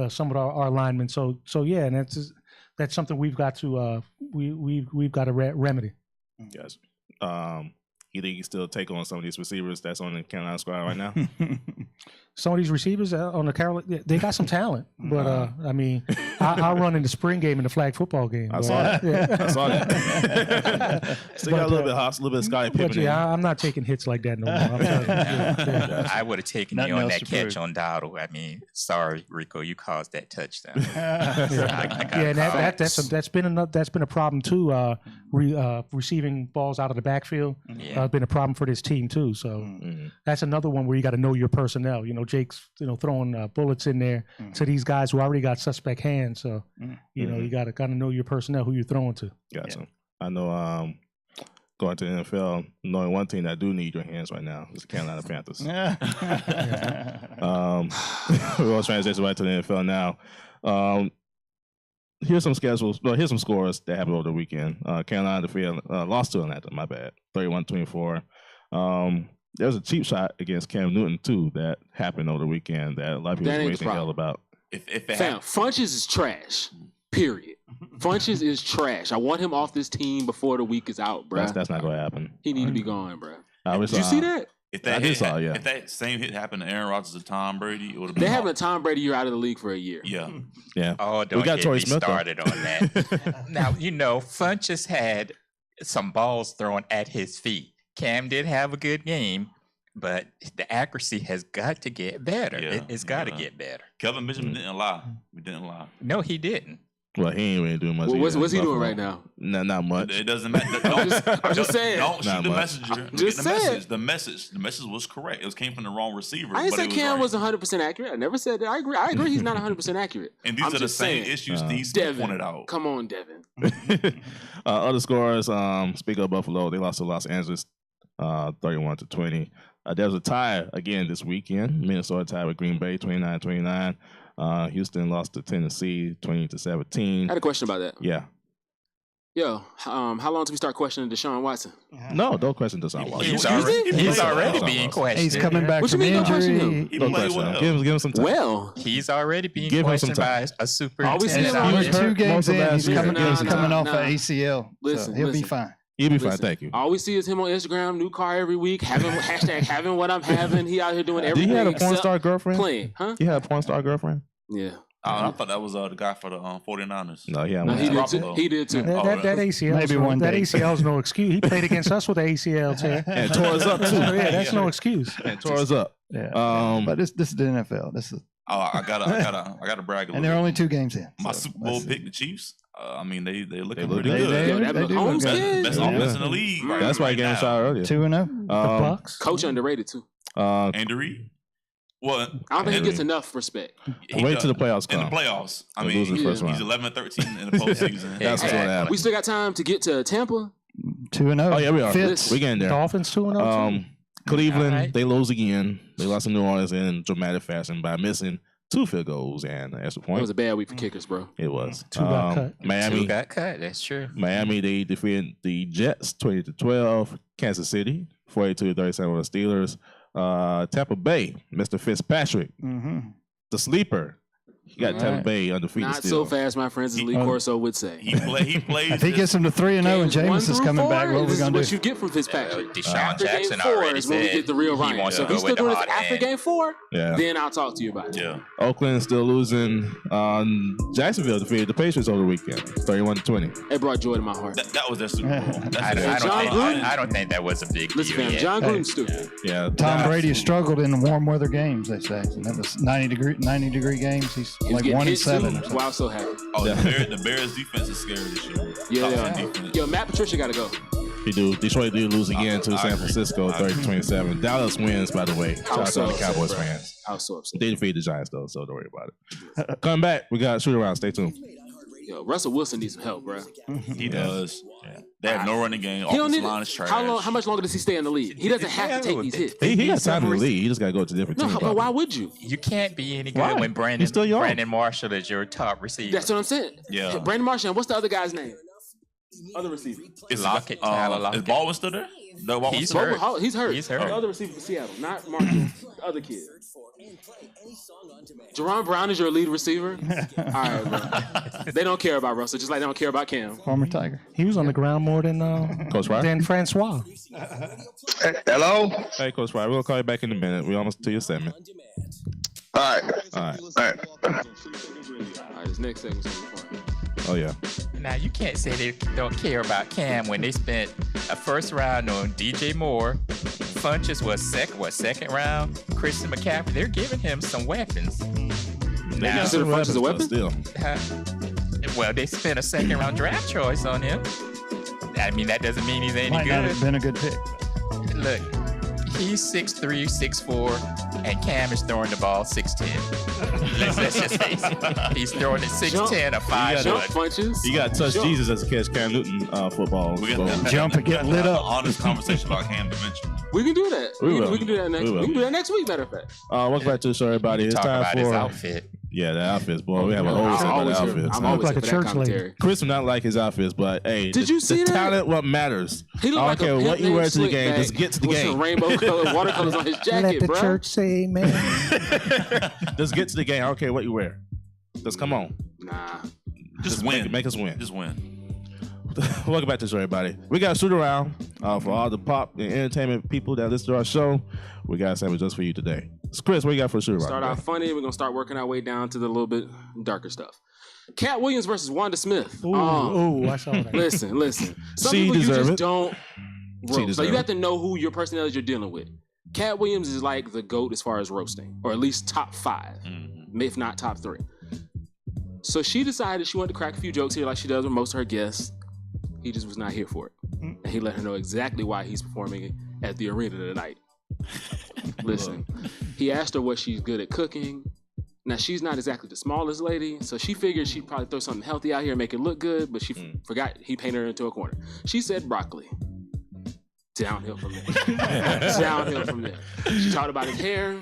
some of our linemen. So yeah, and that's something we've got to we've got to remedy. Yes. You think you still take on some of these receivers that's on the Carolina squad right now? Some of these receivers on the Carolina, they got some talent, but I mean, I'll run in the spring game and the flag football game. I saw that. Yeah. I saw that. Still got a little bit of Scottie Pippen. But I'm not taking hits like that no more. I would have taken you on that catch on Dowdle. I mean, sorry, Rico, you caused that touchdown. And that's been a problem too. Receiving balls out of the backfield has been a problem for this team too. So that's another one where you got to know your personnel. You know, Jake's throwing bullets in there to these guys who already got suspect hands. So you know, you got to know your personnel who you're throwing to. Gotcha. I know. Going to the NFL, knowing one team that do need your hands right now is the Carolina Panthers. We'll transition right to the NFL now. Here's some schedules. Well, here's some scores that happened over the weekend. Carolina lost to Atlanta. My bad, 31-24. There was a cheap shot against Cam Newton too that happened over the weekend that a lot of people were wasting hell about. Funches is trash. Period. Funches is trash. I want him off this team before the week is out, bro. That's not going to happen. He need to be gone, bro. Did you see that? If that same hit happened to Aaron Rodgers and Tom Brady, it would have been. They're having a Tom Brady year out of the league for a year. Yeah. Oh, don't get me started on that. Now, you know, Funches had some balls thrown at his feet. Cam did have a good game, but the accuracy has got to get better. It's got to get better. Kelvin Benjamin didn't lie. He didn't lie. No, he didn't. Well, he ain't really doing much. What's he doing right now? No, not much. It doesn't matter. I'm just saying. Don't shoot the messenger. Just saying. The message was correct. It came from the wrong receiver. I didn't say Cam was 100% accurate. I never said that. I agree he's not 100% accurate. And these are the same issues these pointed out. Come on, Devin. Other scores, speaking of Buffalo, they lost to Los Angeles 31-20. There was a tie again this weekend. Minnesota tied with Green Bay 29-29. Houston lost to Tennessee 20-17. I had a question about that. Yeah. Yo, how long till we start questioning Deshaun Watson? No, don't question Deshaun Watson. He's already being questioned. He's coming back from injury. Don't question him. Give him some time. Well, he's already being questioned by a superintendent. He was 2 games in. He's coming off an ACL. Listen, he'll be fine. You'll be fine, thank you. All we see is him on Instagram, new car every week, having what I'm having. He out here doing everything. Did he have a porn star girlfriend? Playing, huh? You had a porn star girlfriend? Yeah. I thought that was the guy for the 49ers. No, he did too. That ACL, maybe one day. That ACL is no excuse. He played against us with the ACL tear and tore us up too. Yeah, that's no excuse. And tore us up. Yeah. But this is the NFL. This is. I gotta brag a little. And they're only 2 games in. My Super Bowl pick, the Chiefs. I mean, they looking look pretty good. They do best offense in the league. That's why he gave a shot earlier. 2-0. The Bucks. Coach underrated too. Andy Reid. Well, I don't think he gets enough respect. Wait till the playoffs come. In the playoffs, I mean, he's 11-13 in the postseason. That's what's going to happen. We still got time to get to Tampa. 2-0. Oh yeah, we are. Fitz. We getting there. Dolphins 2-0. Cleveland, they lose again. They lost to New Orleans in dramatic fashion by missing 2 field goals and an extra point. It was a bad week for kickers, bro. It was. 2 got cut. Miami 2 got cut. That's true. Miami, they defeated the Jets 20-12. Kansas City 42-37 with the Steelers. Tampa Bay, Mr. Fitzpatrick, the sleeper. He got Tampa Bay undefeated. Not still. so fast, my friends, as Lee Corso would say. He plays. If he gets them to 3-0 and Jameis is coming back, what are we going to do? What you get from Fitzpatrick. Deshaun After Jackson game 4 already is when we said get the real he Ryan. wants So to if he's go still with the doing this hot after hand. game 4, Yeah. then I'll talk to you about it. Yeah. Oakland still losing. Jacksonville defeated the Patriots over the weekend, 31-20. It brought joy to my heart. That was their Super Bowl. I don't think that was a big Listen, deal fam, yet. John Gruden's stupid. Yeah. Tom Brady has struggled in the warm weather games, they say. And that was 90-degree games. He's He was like getting 1-7 hit or something. too. Wow, so happy. Oh, the Bears defense is scary this year. Yeah. Top 10 defense. Yo, Matt Patricia got to go. He do. Detroit did lose again to I San agree. Francisco, 30-27. Dallas wins, by the way. Shout out to the Cowboys upset, bro. fans. I was so upset. They defeated the Giants though, so don't worry about it. Coming back, we got shoot around. Stay tuned. Yo, Russell Wilson needs some help, bro. He does. Yeah. They have no running game. He don't Offensive need line is trash. How much longer does he stay in the league? He doesn't have to take these hits. He got time in the league. He just got to go to different No, teams. but why would you? You can't be any good Why? when He's still young. Brandon Marshall is your top receiver. That's what I'm saying. Yeah. Brandon Marshall. And what's the other guy's name? Other receiver. Lockett, Tyler Lockett. Is Baldwin still there? No, Baldwin He's still there? hurt. He's hurt. He's hurt. The other receiver for Seattle, not Marshall. The other kid. Jerron Brown is your lead receiver. All right, bro. They don't care about Russell, just like they don't care about Cam. Former Tiger. He was on the ground more than Coach Fry? than Francois. Hello? Hey, Coach Fry, we'll call you back in a minute. We're almost to your segment. All right. All right. All right. All right, this next segment's gonna be fun. Oh, yeah. Now you can't say they don't care about Cam when they spent a first round on DJ Moore. Funches was second round. Christian McCaffrey, they're giving him some weapons. They Now, got Consider some Funch as a weapons, weapon? but still. well, they spent a second round draft choice on him. I mean, that doesn't mean he's any Might not have good. been a good pick. Look, he's 6'3", 6'4", and Cam is throwing the ball 6'10". Let's just face it. He's throwing it 6'10", a 5 Jump foot. punches. You got to touch Jump. Jesus as a catch Cam Newton football. We So, got Jump and get lit up. Honest conversation about Cam eventually. We can do that. We will. We can do that next We week. will. We can do that next week, matter of fact. welcome back to the show, everybody. It's Talk time about his for outfit. the outfits, boy. We have a whole set about the outfits. I'm Look always like here a for that church lady. commentary. Chris would not like his outfits, but hey, Did you see the that? talent? What matters? He I looked don't like care a what you pimp wear named to the game. Slickback Just get to the with some game. rainbow colored watercolors on his jacket, Let the bro. church say amen. Just get to the game. I don't care what you wear. Just come on. Nah. Just win. Make us win. Just win. Welcome back to the show, everybody. We got a shoot around for all the pop and entertainment people that listen to our show. We got something just for you today. So Chris, what you got for a shoot around? Start out funny. We're gonna start working our way down to the little bit darker stuff. Cat Williams versus Wanda Smith. Ooh, I saw that. Listen. Some She people you deserve just it. don't She roast. deserve Like you it. have to know who your personality you're dealing with. Cat Williams is like the GOAT as far as roasting, or at least top 5, if not top 3. So she decided she wanted to crack a few jokes here like she does with most of her guests. He just was not here for it. And he let her know exactly why he's performing at the arena tonight. Listen, he asked her what she's good at cooking. Now, she's not exactly the smallest lady, so she figured she'd probably throw something healthy out here and make it look good, but she forgot he painted her into a corner. She said broccoli. Downhill from there. Downhill from there. She talked about his hair.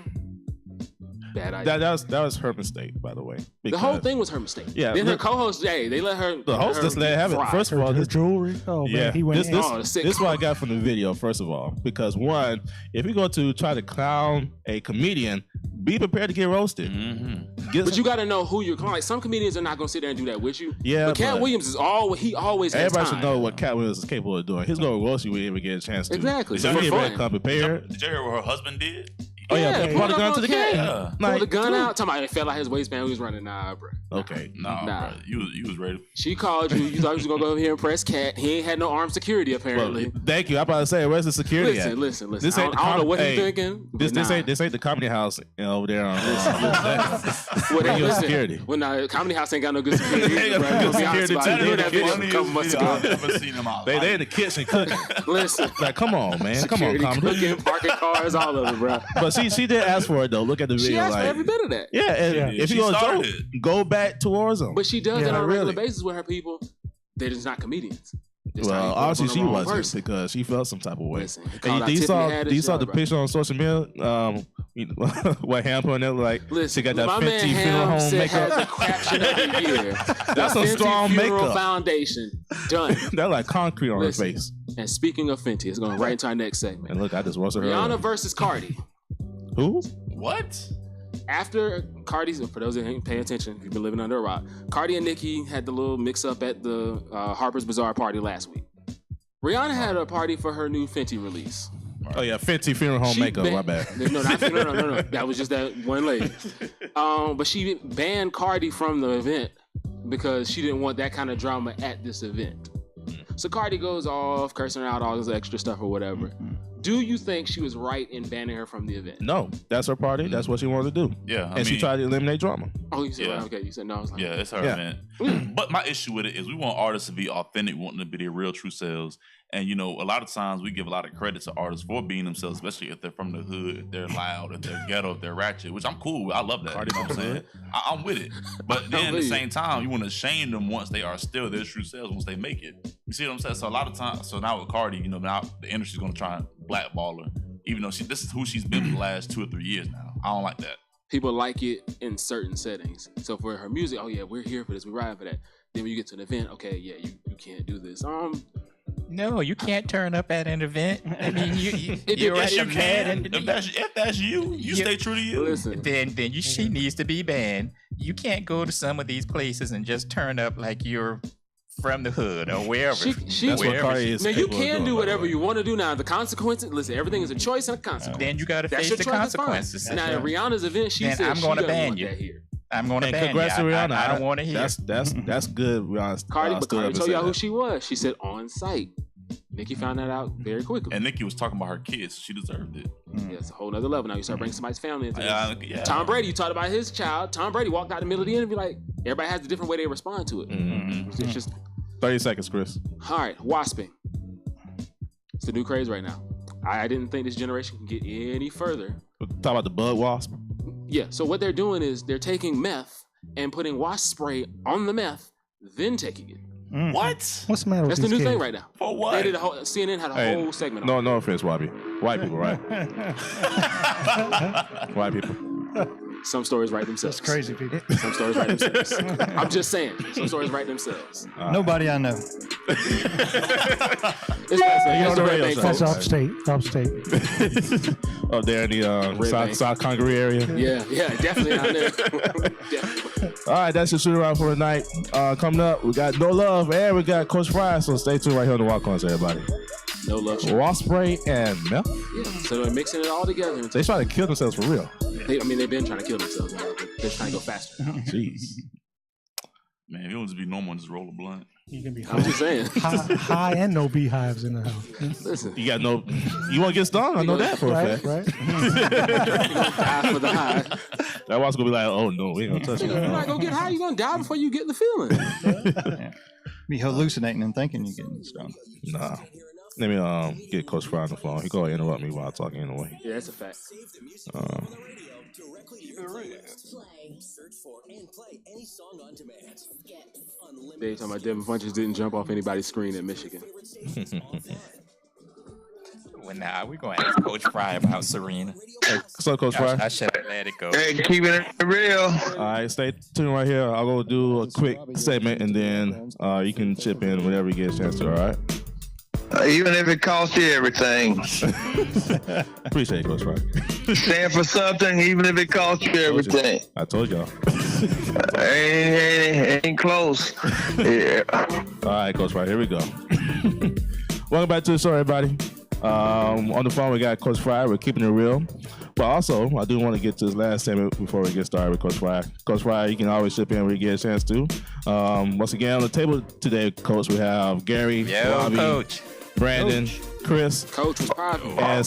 Bad idea. That was her mistake, by the way. The whole because- thing was her mistake. Yeah, Then her look- co-host, hey, they let her. The host just let her have it. thrive. First of all, Her this jewelry. Oh yeah, man, he went this in. Oh, the sick this is what I call. got from the video. First of all, because one, if you go to try to clown a comedian, be prepared to get roasted. Get But some- you got to know who you're. Like some comedians are not gonna sit there and do that with you. Yeah, but Cat but- Williams is always. He always has everybody time. should know what Cat Williams is capable of doing. He's going to roast you when you ever get a chance to. Exactly, So for you fun. better come prepared. Did you hear what her husband did? Oh yeah, pull brought the it gun up to the on game. Cat. Yeah. Pull the gun dude. out. Talking about it felt like his waistband. He was running. Nah, bro. Okay. Nah, Nah. bro. You was ready. She called you. You thought he was gonna go over here and press Cat. He ain't had no armed security Well, apparently. thank you. I'm about to say, where's the security at? Listen. This I ain't don't, the I don't know what hey, he's thinking. but This nah. ain't the comedy house over there on Well, Bring your listen, security. Well, nah, Comedy House ain't got no good security. They either, got bro. good I'll be honest security, about it. too. You heard that They video the a couple months ago. I've never seen him out. They in the kitchen cooking. Listen, Like, come on, man. Come on, security comedy. cooking, parking cars, all of it, bro. But she did ask for it though. Look at the She video. asked Like, for every bit of that. yeah, and if She you go started joke, it. go back towards them. But she does Yeah, that on a regular really. basis with her people. They're just not comedians. Well, obviously she wasn't because she felt some type of way. Listen, Do you saw the picture on social media? What Ham put on there like? Listen, she got that my Fenty man funeral Ham home said makeup. has a craption of the year. That's some Fenty strong Funeral makeup. Foundation done. That like concrete on Listen, her face. And speaking of Fenty, it's going right into our next segment. And look, I just roasted her. Rihanna versus Cardi. Who? What? After Cardi's, for those that ain't paying attention, if you've been living under a rock, Cardi and Nicki had the little mix-up at the Harper's Bazaar party last week. Rihanna had a party for her new Fenty release. Oh yeah, Fenty funeral home makeup. My bad. No. That was just that one lady. But she banned Cardi from the event because she didn't want that kind of drama at this event. So Cardi goes off, cursing her out, all this extra stuff or whatever. Do you think she was right in banning her from the event? No, that's her party. That's what she wanted to do. Yeah, and she tried to eliminate drama. Oh, you said okay. You said no. I was like, yeah, it's her event. But my issue with it is we want artists to be authentic, wanting to be their real, true selves. And a lot of times we give a lot of credit to artists for being themselves, especially if they're from the hood, if they're loud, if they're ghetto, if they're ratchet, which I'm cool with. I love that. You know what I'm saying? I'm with it. But then at the same time, you want to shame them once they are still their true selves, once they make it. You see what I'm saying? So a lot of times, so now with Cardi, now the industry's going to try and blackball her, even though this is who she's been for the last 2 or 3 years now. I don't like that. People like it in certain settings. So for her music, oh yeah, we're here for this, we're riding for that. Then when you get to an event, okay, yeah, you can't do this. No, you can't turn up at an event. I mean, you're right. You can. If that's you stay true to you. Listen. Then she needs to be banned. You can't go to some of these places and just turn up like you're from the hood or wherever. That's what Cardi is. Now you can do whatever you want to do. Now the consequences. Listen, everything is a choice and a consequence. Then you got to face the consequences. Now at Rihanna's event, she said I'm going to ban you. I'm going to ban congrats to Rihanna. I don't want to hear. That's good. Rihanna. Cardi told y'all who she was. She said on site. Nicki found that out very quickly. And Nicki was talking about her kids. She deserved it. Yeah, it's a whole nother level. Now you start bringing somebody's family into this. Tom Brady, you talked about his child. Tom Brady walked out in the middle of the interview like, everybody has a different way they respond to it. It's just 30 seconds, Chris. All right, wasping. It's the new craze right now. I didn't think this generation can get any further. Talk about the bug wasp. Yeah, so what they're doing is they're taking meth and putting wasp spray on the meth, then taking it. What? What's the matter with That's the new these thing kids? right now. For what? They did CNN had a whole segment on it. No offense, white people, right? White people. Some stories write themselves. That's crazy, people. Some stories write themselves. I'm just saying. Some stories write themselves. Nobody I know. That's upstate. Up there in the South Congaree area. Yeah, definitely out there. Definitely. All right, that's your shoot around for tonight. Coming up, we got No Love and we got Coach Fry. So stay tuned right here on the Walk-Ons, everybody. No Love. Wasp spray and meth. Yeah, so they're mixing it all together. They try to kill themselves for real. They've been trying to kill themselves. They're trying to go faster. Jeez. Man, if you want to be normal, just roll a blunt. You can be I'm just saying. high and no beehives in the house. Listen. You got no. You want to get stung? I know that for a fact. Right. Die for the high. That was gonna be like, oh no, we ain't gonna touch it. You're not gonna get high. You're gonna die before you get the feeling. Be hallucinating and thinking you're getting stoned. Nah. Let me get Coach Fry on the phone. He gonna interrupt me while I'm talking anyway. Yeah, that's a fact. They talking about Devin Funches didn't jump off anybody's screen at Michigan. Well, now we're going to ask Coach Fry about Serena. Hey, what's up, Coach Fry? I should have let it go. Hey, keeping it real. All right, stay tuned right here. I'll go do a quick segment and then you can chip in whenever you get a chance to, all right? Even if it costs you everything. Appreciate it, Coach Fry. Stand for something, even if it costs you everything. I told y'all. Ain't close. Yeah. All right, Coach Fry, here we go. Welcome back to the show, everybody. On the phone, we got Coach Fry. We're keeping it real. But also, I do want to get to this last segment before we get started with Coach Fry. Coach Fry, you can always chip in when you get a chance to. Once again, on the table today, Coach, we have Gary, Bobby, Coach. Brandon, Chris, Coach was popping. and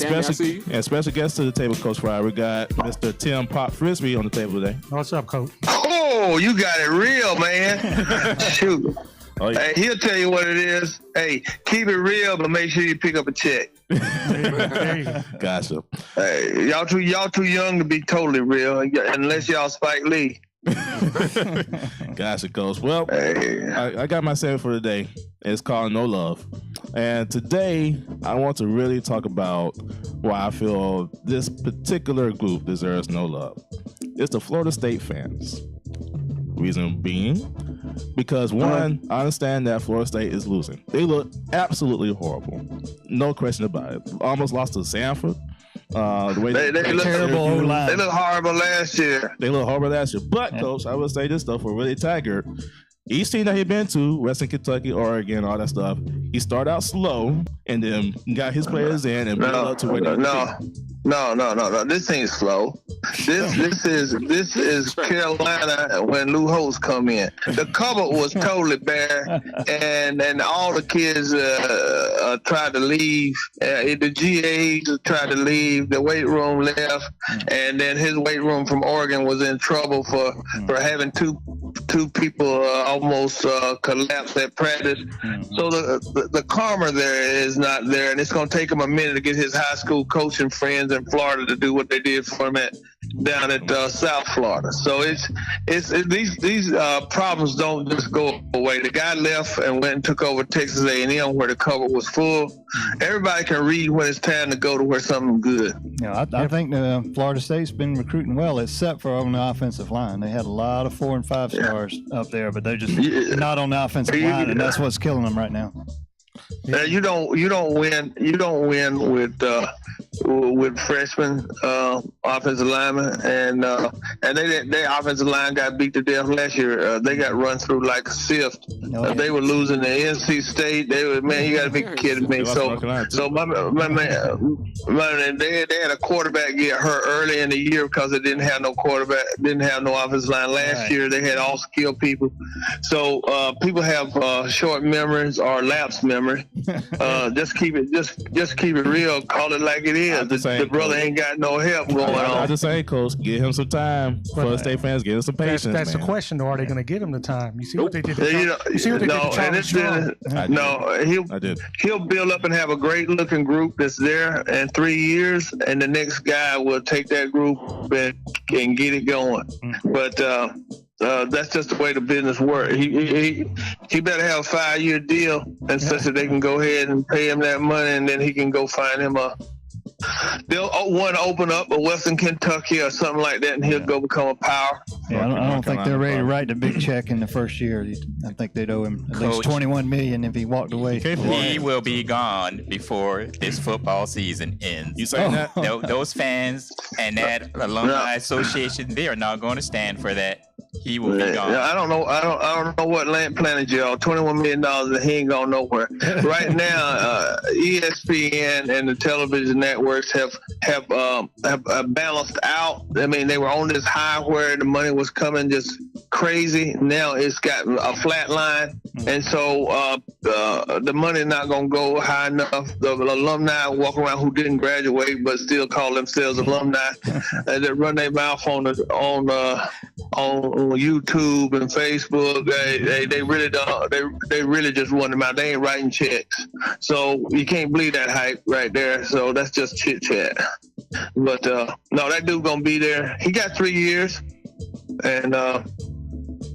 special guest to the table, Coach Fry. We got Mr. Tim Pop Frisbee on the table today. What's up, Coach? Oh, you got it real, man. Shoot. Oh, yeah. Hey, he'll tell you what it is. Hey, keep it real, but make sure you pick up a check. There you go. Gotcha. Hey, y'all too young to be totally real, unless y'all Spike Lee. Gotcha, Coach. Well, Hey. I got my segment for today. It's called No Love. And today, I want to really talk about why I feel this particular group deserves no love. It's the Florida State fans. Reason being, because one, I understand that Florida State is losing. They look absolutely horrible. No question about it. Almost lost to Sanford. The way they look terrible. They look horrible last year. But, Coach, I would say this stuff for really Taggart. Each team that he'd been to, Western Kentucky, Oregon, all that stuff, he started out slow and then got his players in and built up to where they No. This ain't slow. This is Carolina when Lou Holtz come in. The cupboard was totally bare, and all the kids tried to leave. The GAs tried to leave. The weight room left, and then his weight room from Oregon was in trouble for having two people almost collapse at practice. So the karma there is not there, and it's going to take him a minute to get his high school coaching friends in Florida to do what they did for him down at South Florida. So these problems don't just go away. The guy left and went and took over Texas A&M where the cover was full. Everybody can read when it's time to go to where something's good. Yeah, I think Florida State's been recruiting well, except for on the offensive line. They had a lot of 4 and 5 stars up there, but they're just not on the offensive line, and that's what's killing them right now. You don't win with freshman offensive linemen, and their offensive line got beat to death last year. They got run through like a sift. They were losing to NC State. You got to be kidding me. So my man, they had a quarterback get hurt early in the year because they didn't have no quarterback, didn't have no offensive line. Last year they had all skilled people. So people have short memories or lapsed memory. Just keep it real. Call it like it is. The brother ain't got no help going on. I just say, Coach, give him some time. Florida State fans, give him some patience. That's the question, though. Are they going to give him the time? You see what they did to Charles Strong? He'll build up and have a great looking group that's there in 3 years, and the next guy will take that group and get it going. But that's just the way the business works. He better have a 5-year deal and such that they can go ahead and pay him that money, and then he can go find him they'll open up a Western Kentucky or something like that, and he'll go become a power. Yeah, I don't think they're ready to write the big check in the first year. I think they'd owe him at least $21 million if he walked away. He will be gone before this football season ends. You saying that? Those fans and that alumni association, they are not going to stand for that. He will be gone. I don't know what land planet y'all. $21 million, and he ain't going nowhere. Right now, ESPN and the television networks have balanced out. I mean, they were on this high where the money was coming just crazy. Now it's got a flat line, and so the money not going to go high enough. The alumni walk around who didn't graduate but still call themselves alumni, that run their mouth on YouTube and Facebook. They really don't. They really just run them out. They ain't writing checks, so you can't believe that hype right there. So that's just chit chat. But no, that dude gonna be there. He got 3 years, and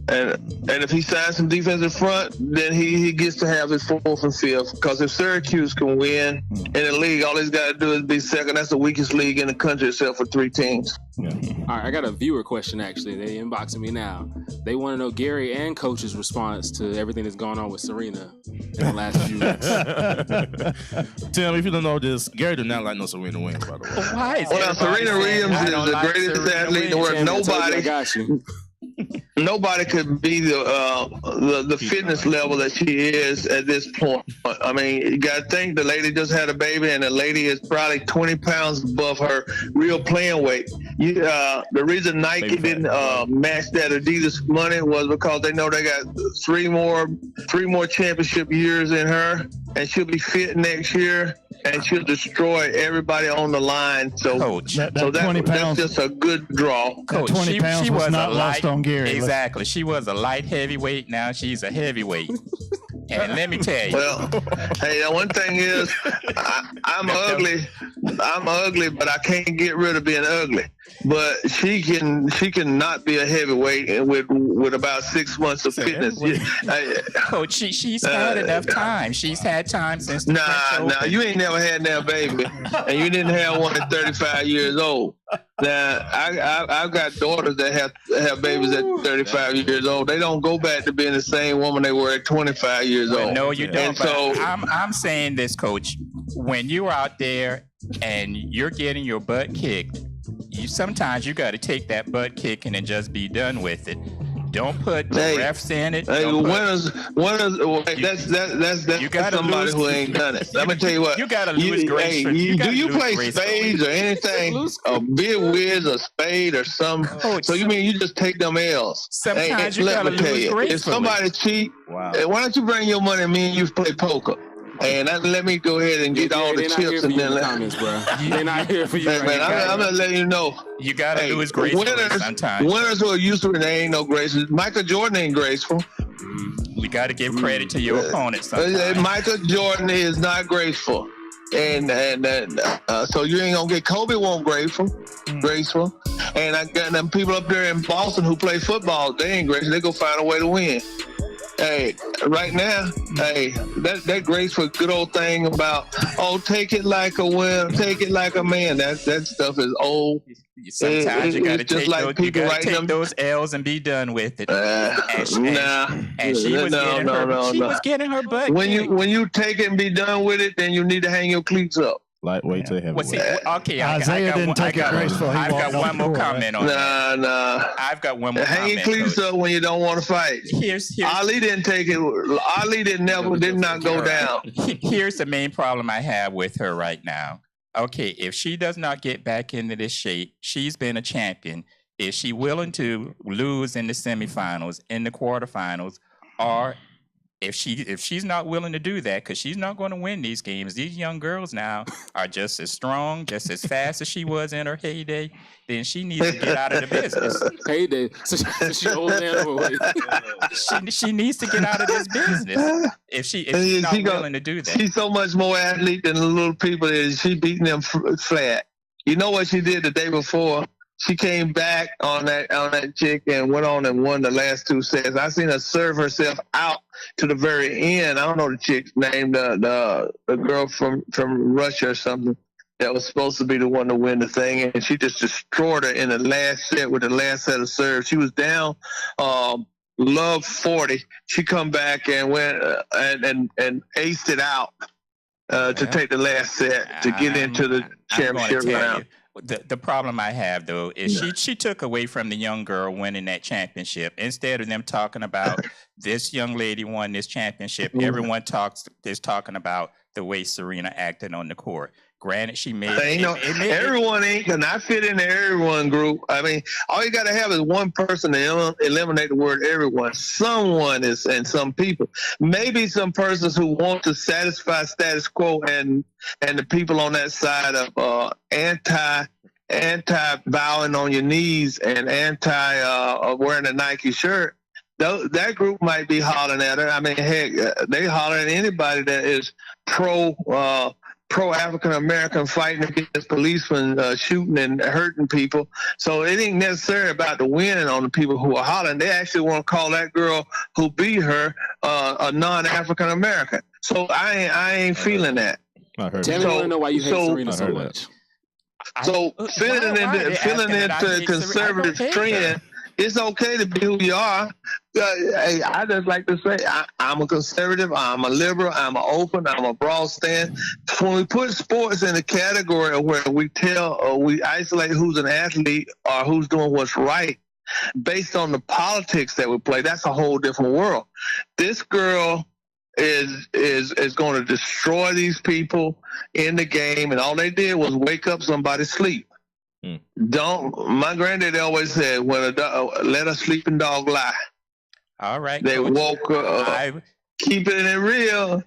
if he signs some defensive front, then he gets to have his 4th and 5th. Because if Syracuse can win in the league, all he's got to do is be second. That's the weakest league in the country, except for 3 teams. All right, I got a viewer question, actually. They inboxing me now. They want to know Gary and Coach's response to everything that's gone on with Serena in the last few weeks. Tim, if you don't know this, Gary did not like no Serena Williams, by the way. Why is Serena Williams is the greatest athlete in the world. I got you. Nobody could be the fitness level that she is at this point. I mean, you got to think the lady just had a baby, and the lady is probably 20 pounds above her real playing weight. The reason Nike didn't match that Adidas money was because they know they got three more championship years in her, and she'll be fit next year, and she'll destroy everybody on the line. So, Coach, that's just a good draw. Coach, 20 pounds she was not lost on Gary. Exactly. She was a light heavyweight. Now she's a heavyweight. And let me tell you. Well, hey, the one thing is, I'm ugly. I'm ugly, but I can't get rid of being ugly. But she can not be a heavyweight with with about 6 months of fitness. Coach, she's had enough time. She's had time since the Nah, you ain't never had that baby, and you didn't have one at 35 years old. Now, I've got daughters that have babies at 35 years old. They don't go back to being the same woman they were at 25 years old. No, you don't. And so I'm saying this, Coach. When you're out there and you're getting your butt kicked, sometimes you got to take that butt kicking and just be done with it. Don't put the refs in it. Hey, that's somebody who ain't done it. Let me tell you what. You got to lose grace. Do you play spades or anything? A bid whiz, a spade, or some? So you mean you just take them L's? Sometimes you got to lose gracefully. If somebody cheat, why don't you bring your money and me and you play poker? And let me go ahead and get all the chips and then comments, bro. They're not here for you. Hey, man, I'm gonna let you know. You gotta do it graceful sometimes. Winners who are used to it, they ain't no graceful. Michael Jordan ain't graceful. We gotta give credit to your opponent sometimes. Michael Jordan is not graceful. And so you ain't gonna get Kobe won't graceful. And I got them people up there in Boston who play football, they ain't graceful. They go find a way to win. Hey, right now, that graceful good old thing about, take it like a winner, take it like a man. That stuff is old. Sometimes you gotta take those L's and be done with it. And she was getting her butt. When you take it and be done with it, then you need to hang your cleats up. Lightweight to heavyweight. Okay, Isaiah didn't take it graceful. I've got one more comment on that. Nah. I've got one more hang comment. Hang your cleats up when you don't want to fight. Ali didn't take it. Ali did not go down. Here's the main problem I have with her right now. Okay, if she does not get back into this shape, she's been a champion. Is she willing to lose in the semifinals, in the quarterfinals, or if she's not willing to do that, because she's not going to win these games, these young girls now are just as strong, just as fast as she was in her heyday, then she needs to get out of the business. Heyday. So she old anyway. She needs to get out of this business if she's not willing to do that. She's so much more athlete than the little people that she beating them flat. You know what she did the day before? She came back on that chick and went on and won the last 2 sets. I seen her serve herself out to the very end. I don't know the chick's name, the girl from Russia or something that was supposed to be the one to win the thing, and she just destroyed her in the last set with the last set of serves. She was down love 40. She come back and went and aced it out to take the last set to get into the championship round. The problem I have, though, is she took away from the young girl winning that championship. Instead of them talking about this young lady won this championship, everyone is talking about the way Serena acted on the court. Granted, she made everyone ain't cannot fit in the everyone group. I mean, all you got to have is one person to eliminate the word everyone. Someone is, and some people, maybe some persons who want to satisfy status quo, and the people on that side of anti bowing on your knees and anti wearing a Nike shirt. That group might be hollering at her. I mean, heck, they holler at anybody that is pro African American fighting against policemen shooting and hurting people. So it ain't necessarily about the winning on the people who are hollering. They actually want to call that girl who beat her a non-African American. So I ain't feeling that. Tell me, I know why you hate Serena so much. So filling into conservative trend. It's okay to be who you are. Hey, I just like to say I'm a conservative, I'm a liberal, I'm an open, I'm a broad stand. When we put sports in the category where we tell or we isolate who's an athlete or who's doing what's right based on the politics that we play, that's a whole different world. This girl is going to destroy these people in the game, and all they did was wake up somebody's sleep. My granddaddy always said, "When let a sleeping dog lie." All right, they woke up. Keep it in real.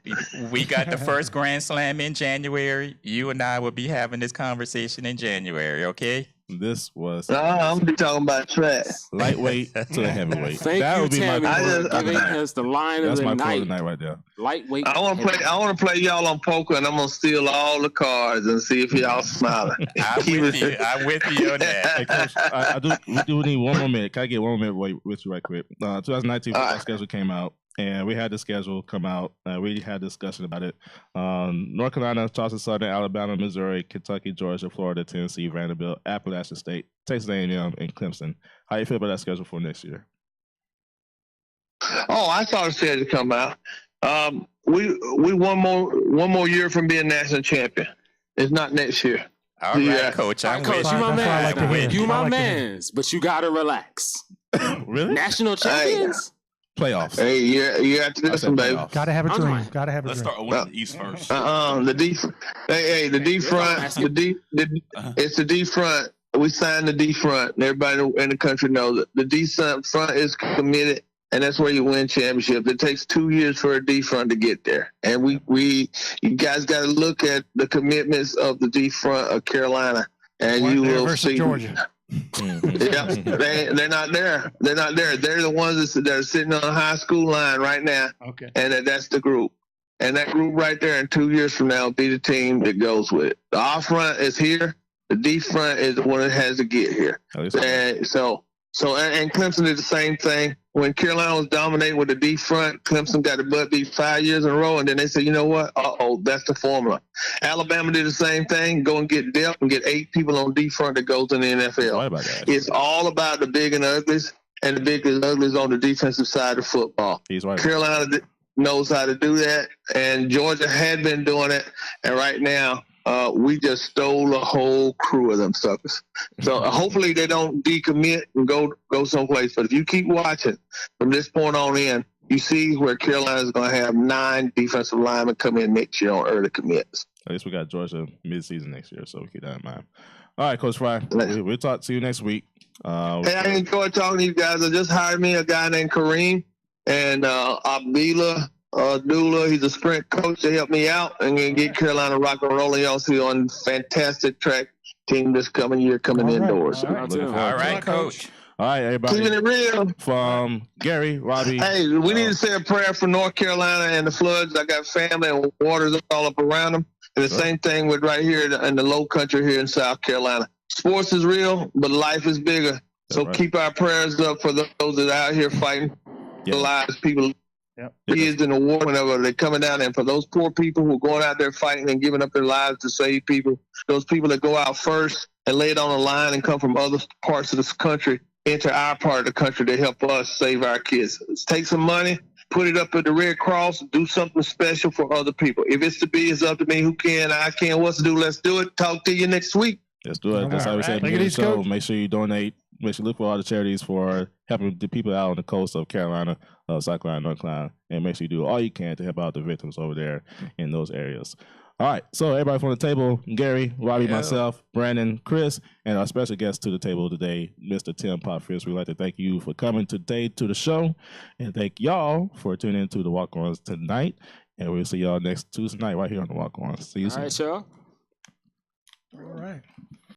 We got the first Grand Slam in January. You and I will be having this conversation in January, okay? This was I'm talking about track. lightweight to the heavyweight. Thank that you, would be Tammy, my for giving us the line That's of my the quote of the night. night right there. Lightweight. I want to play y'all on poker, and I'm gonna steal all the cards and see if y'all smiling. I'm with you. I'm with you on that. Hey, Coach, we do need one more minute. Can I get one more minute with you right quick? 2019 football schedule came out, and we had the schedule come out. We had a discussion about it. North Carolina, Charleston Southern, Alabama, Missouri, Kentucky, Georgia, Florida, Tennessee, Vanderbilt, Appalachian State, Texas A&M, and Clemson. How you feel about that schedule for next year? Oh, I saw the schedule come out. We one more year from being national champion. It's not next year. All right, Coach. I'm Coach, with you you. my man. You my like mans, but you gotta relax. Really? National champions. Playoffs. Hey, you got to do some, baby. Gotta have a dream. Gotta have a Let's dream. start winning the East first. The D. Hey, the D front. It's the D front. We signed the D front, and everybody in the country knows it. The D front is committed, and that's where you win championships. It takes 2 years for a D front to get there, and you guys got to look at the commitments of the D front of Carolina, and you will see. Georgia. Yeah, they're not there. They're not there. They're the ones that are sitting on the high school line right now. Okay. And that's the group. And that group right there in 2 years from now will be the team that goes with it. The off front is here. The D front is the one that has to get here. And Clemson did the same thing. When Carolina was dominating with the D front, Clemson got the butt beat 5 years in a row, and then they said, you know what? That's the formula. Alabama did the same thing. Go and get depth and get 8 people on D front that goes in the NFL. It's all about the big and uglies, and the big and uglies on the defensive side of football. Carolina knows how to do that, and Georgia had been doing it, and right now, we just stole a whole crew of them suckers. So hopefully they don't decommit and go someplace. But if you keep watching from this point on in, you see where Carolina is going to have 9 defensive linemen come in next year on early commits. At least we got Georgia mid-season next year, so keep that in mind. All right, Coach Fry, we'll talk to you next week. Hey, I enjoyed talking to you guys. I just hired me a guy named Kareem and Abdullah. Dula, he's a sprint coach to help me out and get Carolina rock and rolling. Y'all see on fantastic track team this coming year coming indoors. All right, Coach. All right, everybody. Keeping it real. From Gary, Robbie. Hey, we need to say a prayer for North Carolina and the floods. I got family and waters all up around them. And the same thing with right here in the low country here in South Carolina. Sports is real, but life is bigger. So keep our prayers up for those that are out here fighting the lives, people. Kids in the war, whenever they're coming down, and for those poor people who are going out there fighting and giving up their lives to save people, those people that go out first and lay it on the line and come from other parts of this country into our part of the country to help us save our kids. Let's take some money, put it up at the Red Cross, do something special for other people. If it's to be, it's up to me. Who can? I can. What's to do? Let's do it. Talk to you next week. Let's do it. That's how we said the show. Make sure you donate. Make sure you look for all the charities for helping the people out on the coast of Carolina, South Carolina, North Carolina, and make sure you do all you can to help out the victims over there in those areas. All right, so everybody from the table, Gary, Robbie, myself, Brandon, Chris, and our special guest to the table today, Mr. Tim Popfist. We'd like to thank you for coming today to the show, and thank y'all for tuning in to the Walk-Ons tonight. And we'll see y'all next Tuesday night right here on the Walk-Ons. See you soon. All right, y'all.